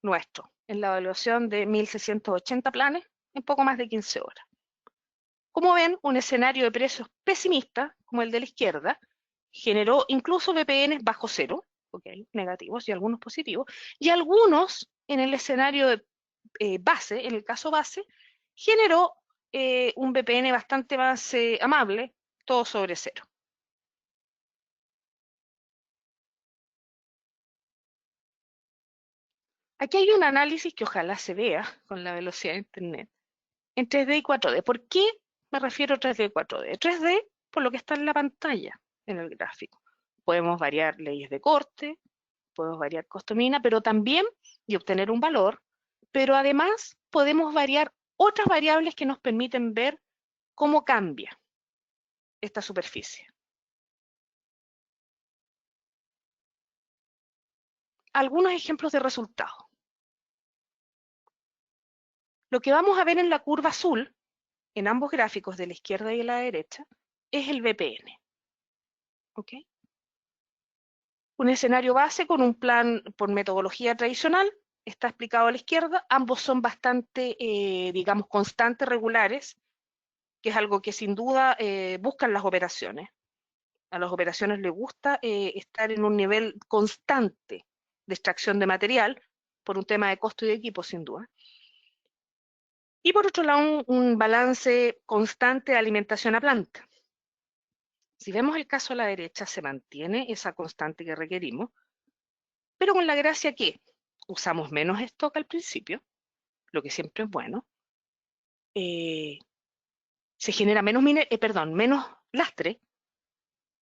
nuestro, en la evaluación de 1.680 planes en poco más de 15 horas. Como ven, un escenario de precios pesimista, como el de la izquierda, generó incluso VPNs bajo cero, negativos y algunos positivos, y algunos en el escenario de base, en el caso base, generó un VPN bastante más amable, todo sobre cero. Aquí hay un análisis que ojalá se vea con la velocidad de Internet en 3D y 4D. ¿Por qué me refiero a 3D y 4D? 3D por lo que está en la pantalla, en el gráfico. Podemos variar leyes de corte, podemos variar costo mina, pero también, y obtener un valor, pero además podemos variar otras variables que nos permiten ver cómo cambia esta superficie. Algunos ejemplos de resultados. Lo que vamos a ver en la curva azul, en ambos gráficos, de la izquierda y de la derecha, es el BPN. ¿Ok? Un escenario base con un plan por metodología tradicional, está explicado a la izquierda, ambos son bastante, digamos, constantes, regulares, que es algo que sin duda buscan las operaciones. A las operaciones les gusta estar en un nivel constante de extracción de material, por un tema de costo y de equipo, sin duda. Y por otro lado, un balance constante de alimentación a planta. Si vemos el caso a la derecha, se mantiene esa constante que requerimos, pero con la gracia que usamos menos stock al principio, lo que siempre es bueno, se genera menos lastre,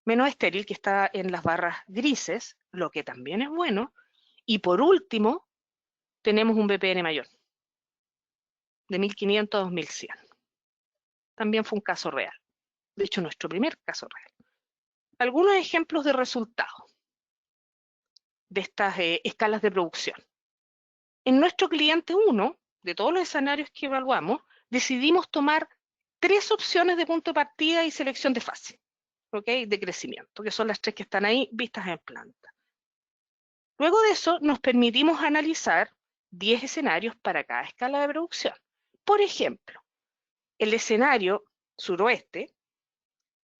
menos estéril, que está en las barras grises, lo que también es bueno, y por último, tenemos un BPN mayor, de 1500 a 2100. También fue un caso real, de hecho nuestro primer caso real. Algunos ejemplos de resultados de estas escalas de producción. En nuestro cliente 1, de todos los escenarios que evaluamos, decidimos tomar 3 opciones de punto de partida y selección de fase, ¿okay? De crecimiento, que son las 3 que están ahí vistas en planta. Luego de eso, nos permitimos analizar 10 escenarios para cada escala de producción. Por ejemplo, el escenario suroeste,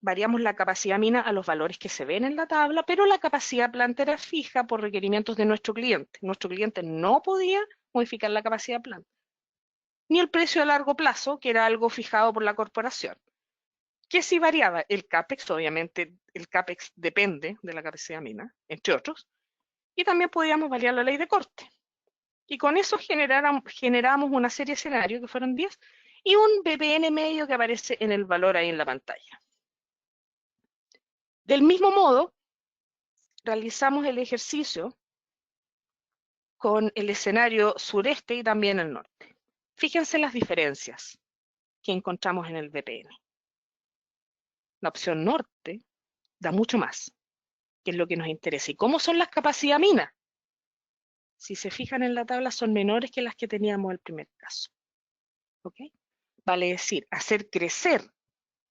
variamos la capacidad mina a los valores que se ven en la tabla, pero la capacidad planta era fija por requerimientos de nuestro cliente. Nuestro cliente no podía modificar la capacidad planta, ni el precio a largo plazo, que era algo fijado por la corporación. ¿Qué sí variaba? El CAPEX, obviamente el CAPEX depende de la capacidad mina, entre otros, y también podíamos variar la ley de corte. Y con eso generamos una serie de escenarios, que fueron 10, y un BPN medio que aparece en el valor ahí en la pantalla. Del mismo modo, realizamos el ejercicio con el escenario sureste y también el norte. Fíjense las diferencias que encontramos en el BPN. La opción norte da mucho más, que es lo que nos interesa. ¿Y cómo son las capacidades minas? Si se fijan en la tabla, son menores que las que teníamos en el primer caso. ¿Ok? Vale decir, hacer crecer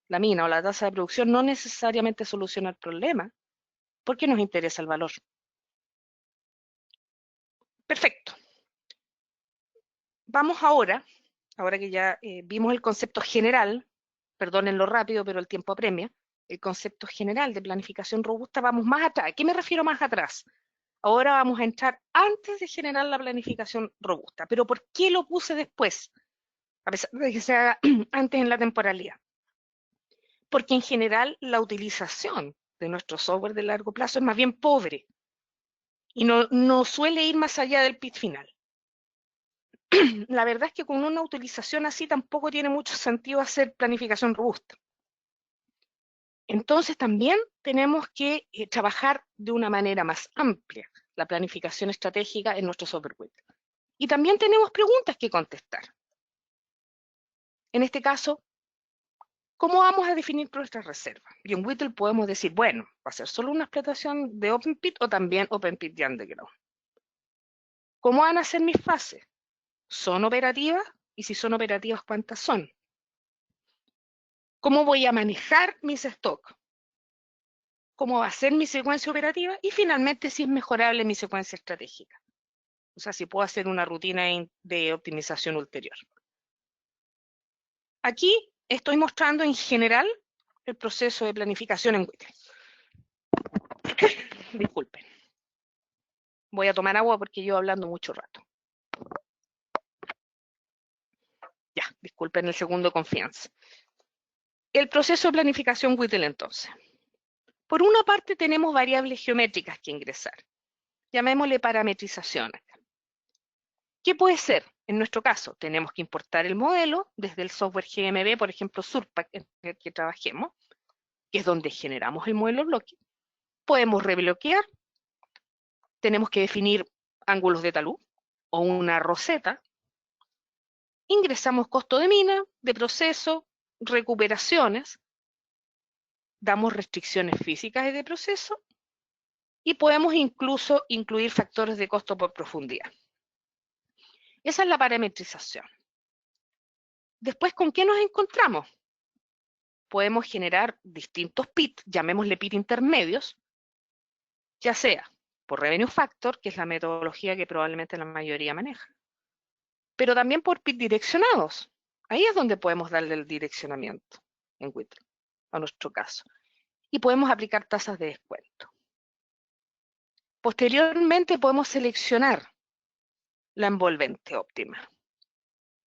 la mina o la tasa de producción no necesariamente soluciona el problema, porque nos interesa el valor. Perfecto. Vamos ahora que ya vimos el concepto general, perdonen lo rápido, pero el tiempo apremia, el concepto general de planificación robusta, vamos más atrás. ¿A qué me refiero más atrás? Ahora vamos a entrar antes de generar la planificación robusta. ¿Pero por qué lo puse después? A pesar de que sea antes en la temporalidad. Porque en general la utilización de nuestro software de largo plazo es más bien pobre y no suele ir más allá del PIT final. La verdad es que con una utilización así tampoco tiene mucho sentido hacer planificación robusta. Entonces también tenemos que trabajar de una manera más amplia la planificación estratégica en nuestro software WITL. Y también tenemos preguntas que contestar. En este caso, ¿cómo vamos a definir nuestras reservas? Y en WITL podemos decir, bueno, ¿va a ser solo una explotación de OpenPit o también OpenPit y Underground? ¿Cómo van a ser mis fases? ¿Son operativas? Y si son operativas, ¿cuántas son? ¿Cómo voy a manejar mis stocks? ¿Cómo va a ser mi secuencia operativa? Y finalmente, si es mejorable mi secuencia estratégica. O sea, si puedo hacer una rutina de optimización ulterior. Aquí estoy mostrando en general el proceso de planificación en WITL. Disculpen. Voy a tomar agua porque llevo hablando mucho rato. Ya, disculpen el segundo de confianza. El proceso de planificación WITL entonces. Por una parte tenemos variables geométricas que ingresar. Llamémosle parametrización acá. ¿Qué puede ser? En nuestro caso, tenemos que importar el modelo desde el software GMB, por ejemplo, Surpack, en el que trabajemos, que es donde generamos el modelo bloque. Podemos rebloquear, tenemos que definir ángulos de talud o una roseta. Ingresamos costo de mina, de proceso, recuperaciones, damos restricciones físicas de proceso y podemos incluso incluir factores de costo por profundidad. Esa es la parametrización. Después, ¿con qué nos encontramos? Podemos generar distintos PIT, llamémosle PIT intermedios, ya sea por revenue factor, que es la metodología que probablemente la mayoría maneja, pero también por PIT direccionados. Ahí es donde podemos darle el direccionamiento en Whittle, a nuestro caso. Y podemos aplicar tasas de descuento. Posteriormente podemos seleccionar la envolvente óptima.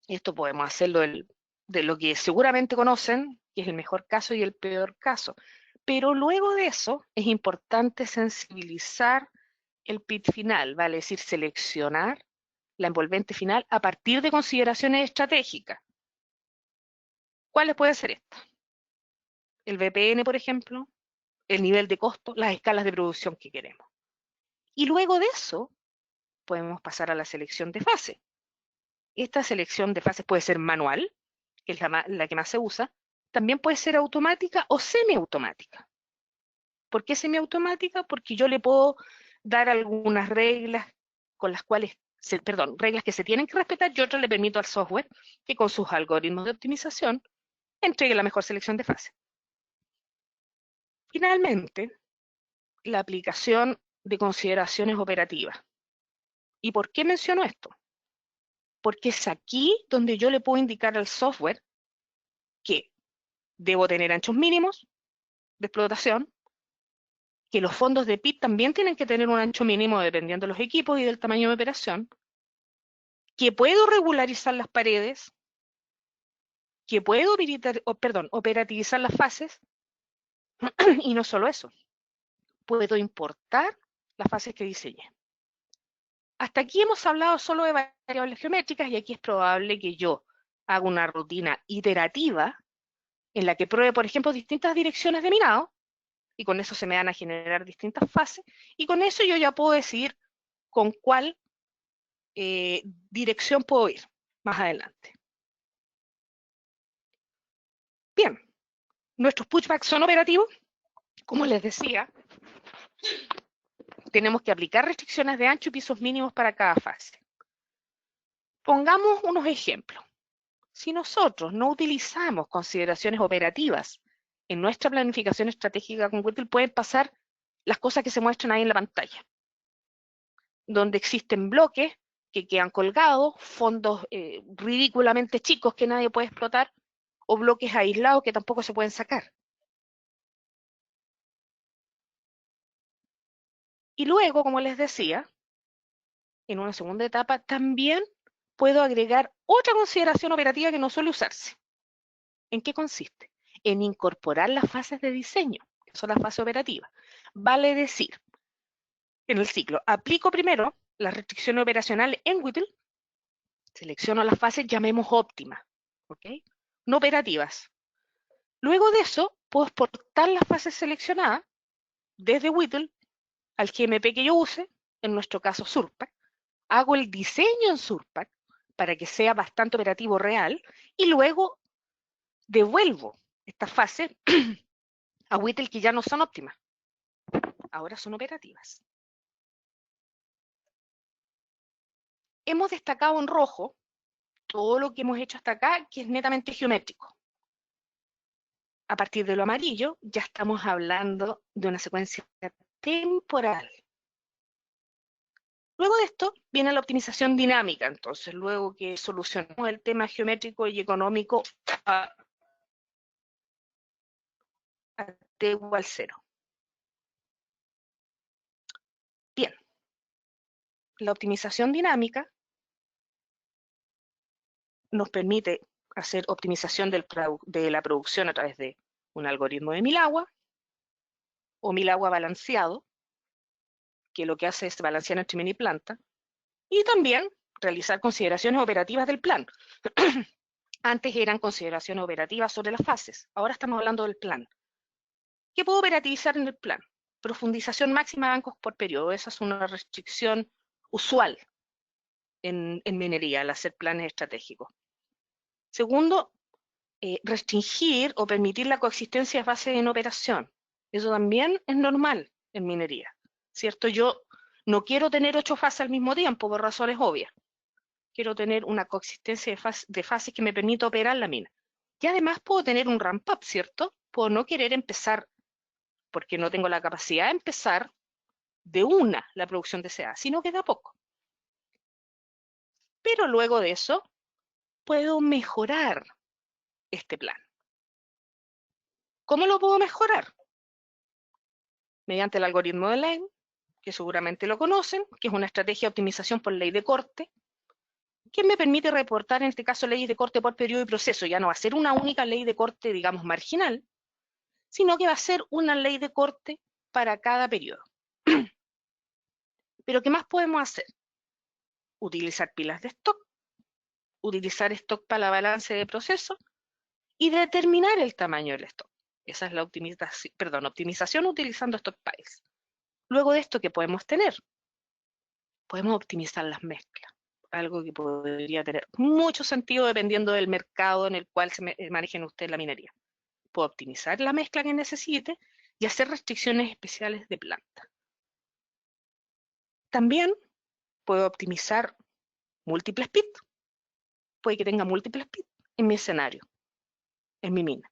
Esto podemos hacerlo de lo que seguramente conocen, que es el mejor caso y el peor caso. Pero luego de eso es importante sensibilizar el PIT final, vale decir, seleccionar la envolvente final a partir de consideraciones estratégicas. ¿Cuáles pueden ser estas? El VPN, por ejemplo, el nivel de costo, las escalas de producción que queremos. Y luego de eso, podemos pasar a la selección de fase. Esta selección de fases puede ser manual, que es la que más se usa, también puede ser automática o semiautomática. ¿Por qué semiautomática? Porque yo le puedo dar algunas reglas con las cuales, reglas que se tienen que respetar, y otras le permito al software que con sus algoritmos de optimización entregue la mejor selección de fase. Finalmente, la aplicación de consideraciones operativas. ¿Y por qué menciono esto? Porque es aquí donde yo le puedo indicar al software que debo tener anchos mínimos de explotación, que los fondos de PIT también tienen que tener un ancho mínimo dependiendo de los equipos y del tamaño de operación, que puedo regularizar las paredes, que puedo operativizar las fases, y no solo eso, puedo importar las fases que diseñé. Hasta aquí hemos hablado solo de variables geométricas y aquí es probable que yo haga una rutina iterativa en la que pruebe, por ejemplo, distintas direcciones de minado, y con eso se me van a generar distintas fases, y con eso yo ya puedo decidir con cuál dirección puedo ir más adelante. Bien, nuestros pushbacks son operativos. Como les decía, tenemos que aplicar restricciones de ancho y pisos mínimos para cada fase. Pongamos unos ejemplos. Si nosotros no utilizamos consideraciones operativas en nuestra planificación estratégica con Whittle, pueden pasar las cosas que se muestran ahí en la pantalla, donde existen bloques que quedan colgados, fondos ridículamente chicos que nadie puede explotar, o bloques aislados que tampoco se pueden sacar. Y luego, como les decía, en una segunda etapa también puedo agregar otra consideración operativa que no suele usarse. ¿En qué consiste? En incorporar las fases de diseño, que son las fases operativas. Vale decir, en el ciclo, aplico primero las restricciones operacionales en Whittle, selecciono las fases, llamemos óptimas, ¿ok? No operativas. Luego de eso, puedo exportar las fases seleccionadas desde Whittle al GMP que yo use, en nuestro caso Surpack, hago el diseño en Surpack para que sea bastante operativo real, y luego devuelvo estas fases a Whittle que ya no son óptimas, ahora son operativas. Hemos destacado en rojo todo lo que hemos hecho hasta acá, que es netamente geométrico. A partir de lo amarillo, ya estamos hablando de una secuencia temporal. Luego de esto viene la optimización dinámica, entonces, luego que solucionamos el tema geométrico y económico a t igual 0. Bien, la optimización dinámica nos permite hacer optimización de la producción a través de un algoritmo de Milagua o Milagua balanceado, que lo que hace es balancear entre min y planta, y también realizar consideraciones operativas del plan. Antes eran consideraciones operativas sobre las fases, ahora estamos hablando del plan. ¿Qué puedo operativizar en el plan? Profundización máxima de bancos por periodo, esa es una restricción usual en minería al hacer planes estratégicos. Segundo, restringir o permitir la coexistencia de fases en operación. Eso también es normal en minería, ¿cierto? Yo no quiero tener 8 fases al mismo tiempo por razones obvias. quiero tener una coexistencia de fases que me permita operar la mina. Y además puedo tener un ramp-up, ¿cierto? Puedo no querer empezar, porque no tengo la capacidad de empezar de una la producción deseada, sino que de a poco. Pero luego de eso, puedo mejorar este plan. ¿Cómo lo puedo mejorar? Mediante el algoritmo de Lane, que seguramente lo conocen, que es una estrategia de optimización por ley de corte, que me permite reportar, en este caso, leyes de corte por periodo y proceso. Ya no va a ser una única ley de corte, digamos, marginal, sino que va a ser una ley de corte para cada periodo. Pero ¿qué más podemos hacer? Utilizar pilas de stock, utilizar stock para la balance de proceso y determinar el tamaño del stock. Esa es la optimización utilizando stockpiles. Luego de esto, ¿qué podemos tener? Podemos optimizar las mezclas, algo que podría tener mucho sentido dependiendo del mercado en el cual se manejen ustedes la minería. Puedo optimizar la mezcla que necesite y hacer restricciones especiales de planta. También puedo optimizar múltiples pits. Puede que tenga múltiples pits en mi escenario, en mi mina.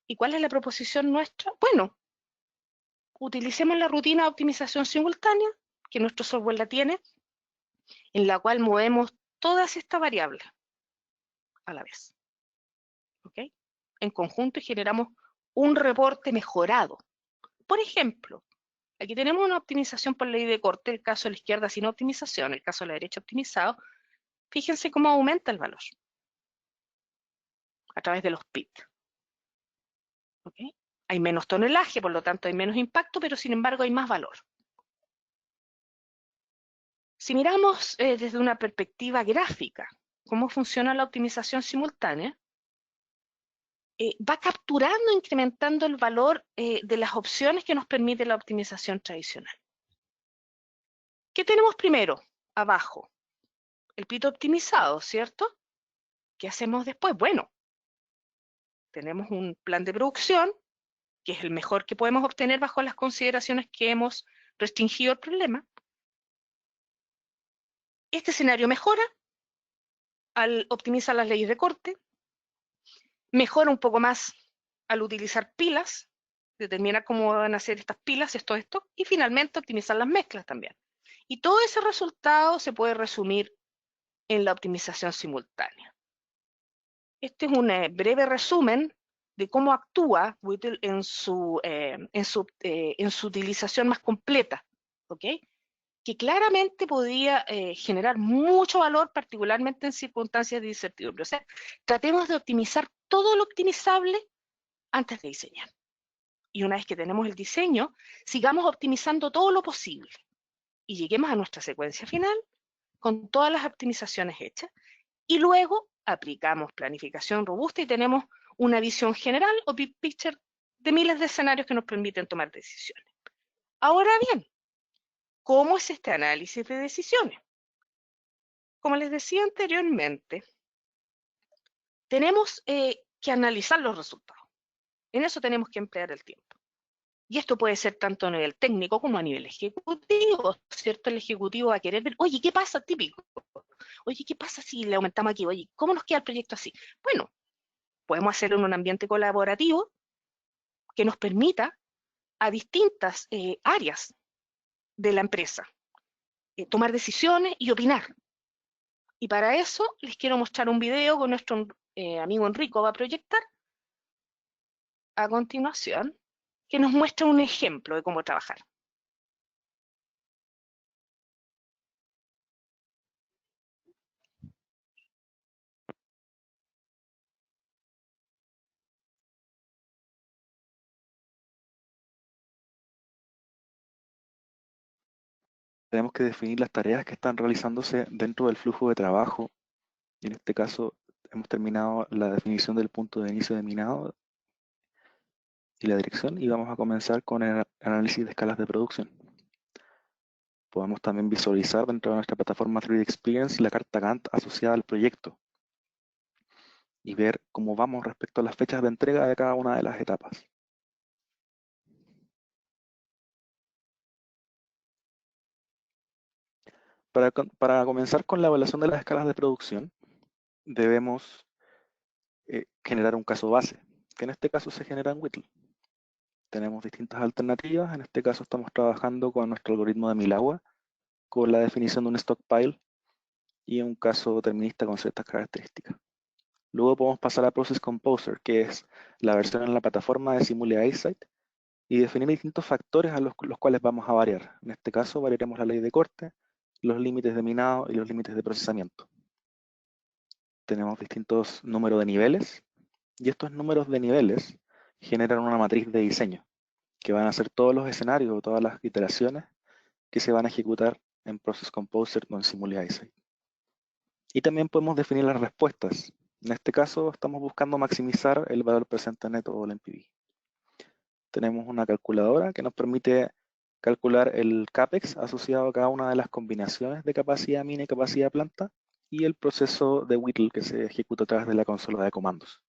¿Y cuál es la proposición nuestra? Bueno, utilicemos la rutina de optimización simultánea, que nuestro software la tiene, en la cual movemos todas estas variables a la vez. ¿Ok? En conjunto y generamos un reporte mejorado. Por ejemplo, aquí tenemos una optimización por ley de corte, el caso de la izquierda sin optimización, el caso de la derecha optimizado. Fíjense cómo aumenta el valor a través de los pits. ¿Ok? Hay menos tonelaje, por lo tanto hay menos impacto, pero sin embargo hay más valor. Si miramos desde una perspectiva gráfica, cómo funciona la optimización simultánea, va capturando, incrementando el valor de las opciones que nos permite la optimización tradicional. ¿Qué tenemos primero? Abajo, el pit optimizado, ¿cierto? ¿Qué hacemos después? Bueno, tenemos un plan de producción, que es el mejor que podemos obtener bajo las consideraciones que hemos restringido el problema. Este escenario mejora al optimizar las leyes de corte, mejora un poco más al utilizar pilas, determinar cómo van a ser estas pilas, esto, y finalmente optimizar las mezclas también. Y todo ese resultado se puede resumir en la optimización simultánea. Este es un breve resumen de cómo actúa Whittle en su utilización más completa, ¿ok? Que claramente podía generar mucho valor, particularmente en circunstancias de incertidumbre. O sea, tratemos de optimizar todo lo optimizable antes de diseñar. Y una vez que tenemos el diseño, sigamos optimizando todo lo posible. Y lleguemos a nuestra secuencia final con todas las optimizaciones hechas. Y luego aplicamos planificación robusta y tenemos una visión general o big picture de miles de escenarios que nos permiten tomar decisiones. Ahora bien, ¿cómo es este análisis de decisiones? Como les decía anteriormente, tenemos que analizar los resultados. En eso tenemos que emplear el tiempo. Y esto puede ser tanto a nivel técnico como a nivel ejecutivo, ¿cierto? El ejecutivo va a querer ver, oye, ¿qué pasa? Típico. Oye, ¿qué pasa si le aumentamos aquí? Oye, ¿cómo nos queda el proyecto así? Bueno, podemos hacerlo en un ambiente colaborativo que nos permita a distintas áreas de la empresa tomar decisiones y opinar. Y para eso les quiero mostrar un video con nuestro amigo Enrico, va a proyectar a continuación, que nos muestra un ejemplo de cómo trabajar. Tenemos que definir las tareas que están realizándose dentro del flujo de trabajo. Y en este caso hemos terminado la definición del punto de inicio de minado y la dirección y vamos a comenzar con el análisis de escalas de producción. Podemos también visualizar dentro de nuestra plataforma 3D Experience la carta Gantt asociada al proyecto y ver cómo vamos respecto a las fechas de entrega de cada una de las etapas. Para comenzar con la evaluación de las escalas de producción, debemos generar un caso base, que en este caso se genera en Whittle. Tenemos distintas alternativas, en este caso estamos trabajando con nuestro algoritmo de Milagua, con la definición de un stockpile y un caso determinista con ciertas características. Luego podemos pasar a Process Composer, que es la versión en la plataforma de Simule Eyesight, y definir distintos factores a los cuales vamos a variar. En este caso variaremos la ley de corte, los límites de minado y los límites de procesamiento. Tenemos distintos números de niveles, y estos números de niveles generan una matriz de diseño, que van a ser todos los escenarios o todas las iteraciones que se van a ejecutar en Process Composer o en Simule Eyesight. Y también podemos definir las respuestas. En este caso estamos buscando maximizar el valor presente neto o el NPV. Tenemos una calculadora que nos permite calcular el CAPEX asociado a cada una de las combinaciones de capacidad mina y capacidad planta, y el proceso de Whittle que se ejecuta a través de la consola de comandos.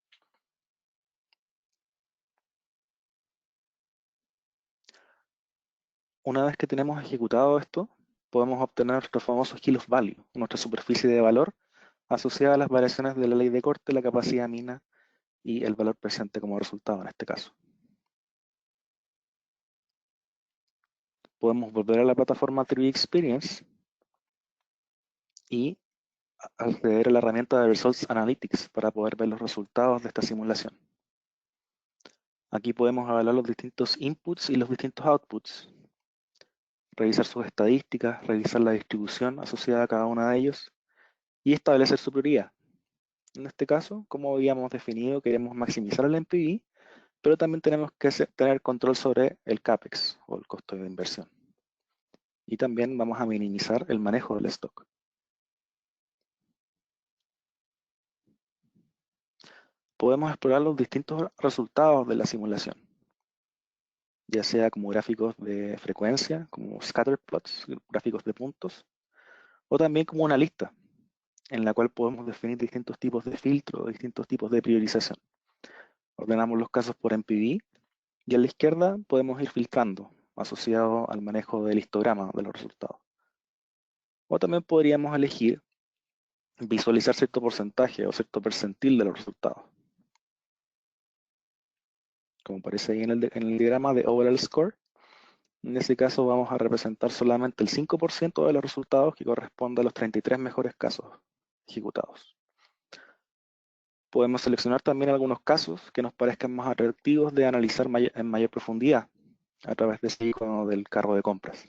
Una vez que tenemos ejecutado esto, podemos obtener nuestro famoso Hill of Value, nuestra superficie de valor asociada a las variaciones de la ley de corte, la capacidad mina y el valor presente como resultado en este caso. Podemos volver a la plataforma 3D Experience y acceder a la herramienta de Results Analytics para poder ver los resultados de esta simulación. Aquí podemos evaluar los distintos inputs y los distintos outputs, revisar sus estadísticas, revisar la distribución asociada a cada uno de ellos y establecer su prioridad. En este caso, como habíamos definido, queremos maximizar el NPV, pero también tenemos que tener control sobre el CAPEX o el costo de inversión. Y también vamos a minimizar el manejo del stock. Podemos explorar los distintos resultados de la simulación, ya sea como gráficos de frecuencia, como scatter plots, gráficos de puntos, o también como una lista, en la cual podemos definir distintos tipos de filtro, distintos tipos de priorización. Ordenamos los casos por NPV, y a la izquierda podemos ir filtrando, asociado al manejo del histograma de los resultados. O también podríamos elegir visualizar cierto porcentaje o cierto percentil de los resultados. Como aparece ahí en el diagrama de Overall Score, en ese caso vamos a representar solamente el 5% de los resultados, que corresponde a los 33 mejores casos ejecutados. Podemos seleccionar también algunos casos que nos parezcan más atractivos de analizar en mayor profundidad a través de ese icono del carro de compras.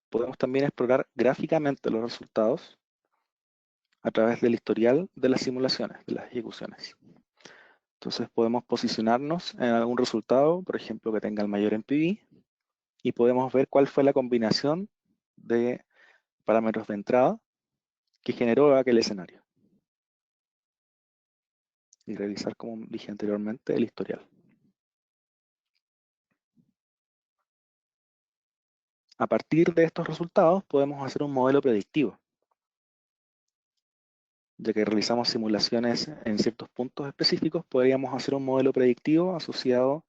Podemos también explorar gráficamente los resultados a través del historial de las simulaciones, de las ejecuciones. Entonces podemos posicionarnos en algún resultado, por ejemplo, que tenga el mayor NPV, y podemos ver cuál fue la combinación de parámetros de entrada que generó aquel escenario. Y revisar, como dije anteriormente, el historial. A partir de estos resultados podemos hacer un modelo predictivo, ya que realizamos simulaciones en ciertos puntos específicos. Podríamos hacer un modelo predictivo asociado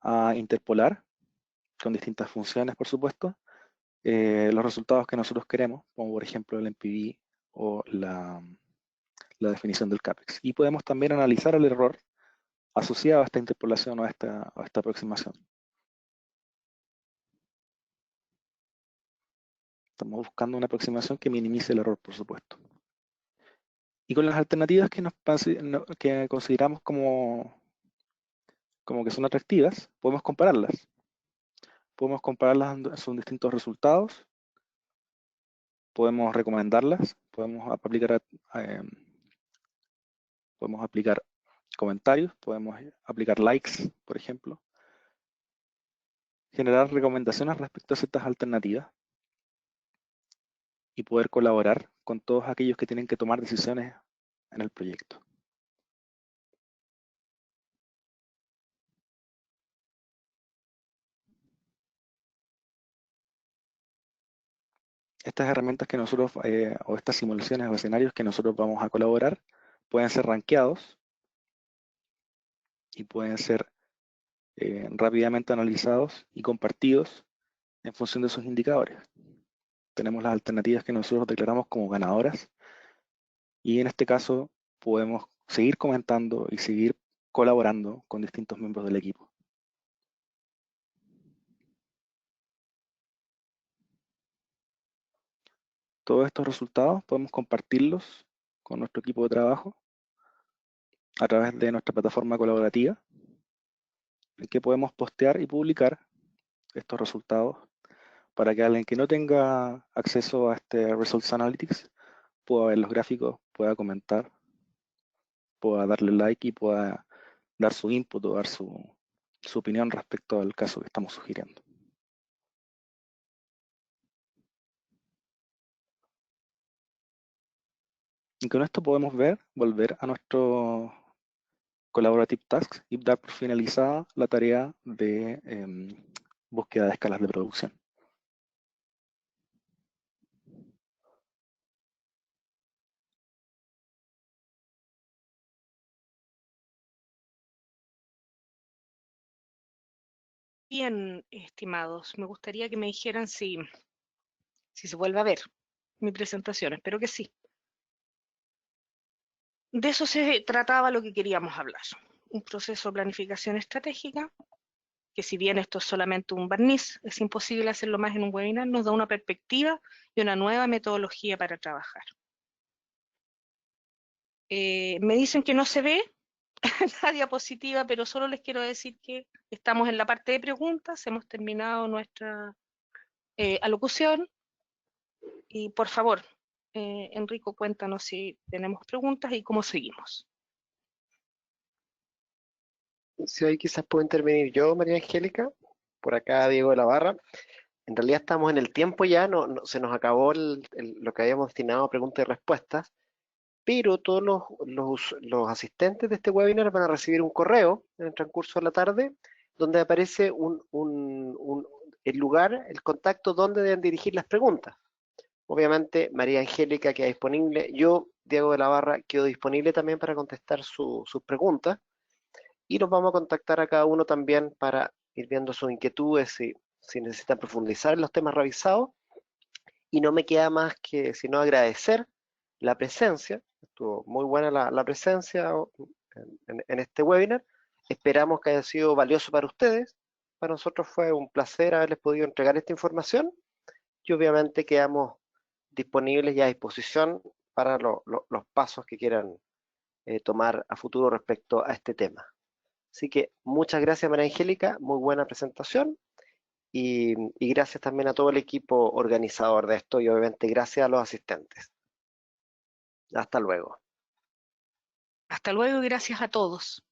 a interpolar, con distintas funciones por supuesto, los resultados que nosotros queremos, como por ejemplo el NPV o la definición del CAPEX. Y podemos también analizar el error asociado a esta interpolación o a esta aproximación. Estamos buscando una aproximación que minimice el error, por supuesto. Y con las alternativas que consideramos como que son atractivas, podemos compararlas. Podemos compararlas en sus distintos resultados, podemos recomendarlas, podemos aplicar comentarios, podemos aplicar likes, por ejemplo, generar recomendaciones respecto a ciertas alternativas y poder colaborar con todos aquellos que tienen que tomar decisiones en el proyecto. Estas herramientas que nosotros, o estas simulaciones o escenarios que nosotros vamos a colaborar, pueden ser rankeados y pueden ser rápidamente analizados y compartidos en función de sus indicadores. Tenemos las alternativas que nosotros declaramos como ganadoras y en este caso podemos seguir comentando y seguir colaborando con distintos miembros del equipo. Todos estos resultados podemos compartirlos con nuestro equipo de trabajo a través de nuestra plataforma colaborativa, en que podemos postear y publicar estos resultados para que alguien que no tenga acceso a este Results Analytics pueda ver los gráficos, pueda comentar, pueda darle like y pueda dar su input o dar su opinión respecto al caso que estamos sugiriendo. Y con esto podemos volver a nuestro Collaborative Tasks y dar por finalizada la tarea de búsqueda de escalas de producción. Bien, estimados, me gustaría que me dijeran si se vuelve a ver mi presentación, espero que sí. De eso se trataba lo que queríamos hablar, un proceso de planificación estratégica, que si bien esto es solamente un barniz, es imposible hacerlo más en un webinar, nos da una perspectiva y una nueva metodología para trabajar. Me dicen que no se ve la diapositiva, pero solo les quiero decir que estamos en la parte de preguntas, hemos terminado nuestra alocución y por favor, Enrico, cuéntanos si tenemos preguntas y cómo seguimos. Si hoy quizás puedo intervenir yo, María Angélica, por acá Diego de la Barra. En realidad estamos en el tiempo ya, se nos acabó lo que habíamos destinado a preguntas y respuestas, pero todos los asistentes de este webinar van a recibir un correo en el transcurso de la tarde, donde aparece el lugar, el contacto donde deben dirigir las preguntas. Obviamente María Angélica queda disponible, yo, Diego de la Barra, quedo disponible también para contestar sus preguntas, y los vamos a contactar a cada uno también para ir viendo sus inquietudes, si necesitan profundizar en los temas revisados. Y no me queda más que sino agradecer la presencia. Estuvo muy buena la presencia en este webinar. Esperamos que haya sido valioso para ustedes. Para nosotros fue un placer haberles podido entregar esta información y obviamente quedamos disponibles y a disposición para los pasos que quieran tomar a futuro respecto a este tema. Así que muchas gracias, María Angélica, muy buena presentación y gracias también a todo el equipo organizador de esto y obviamente gracias a los asistentes. Hasta luego. Hasta luego y gracias a todos.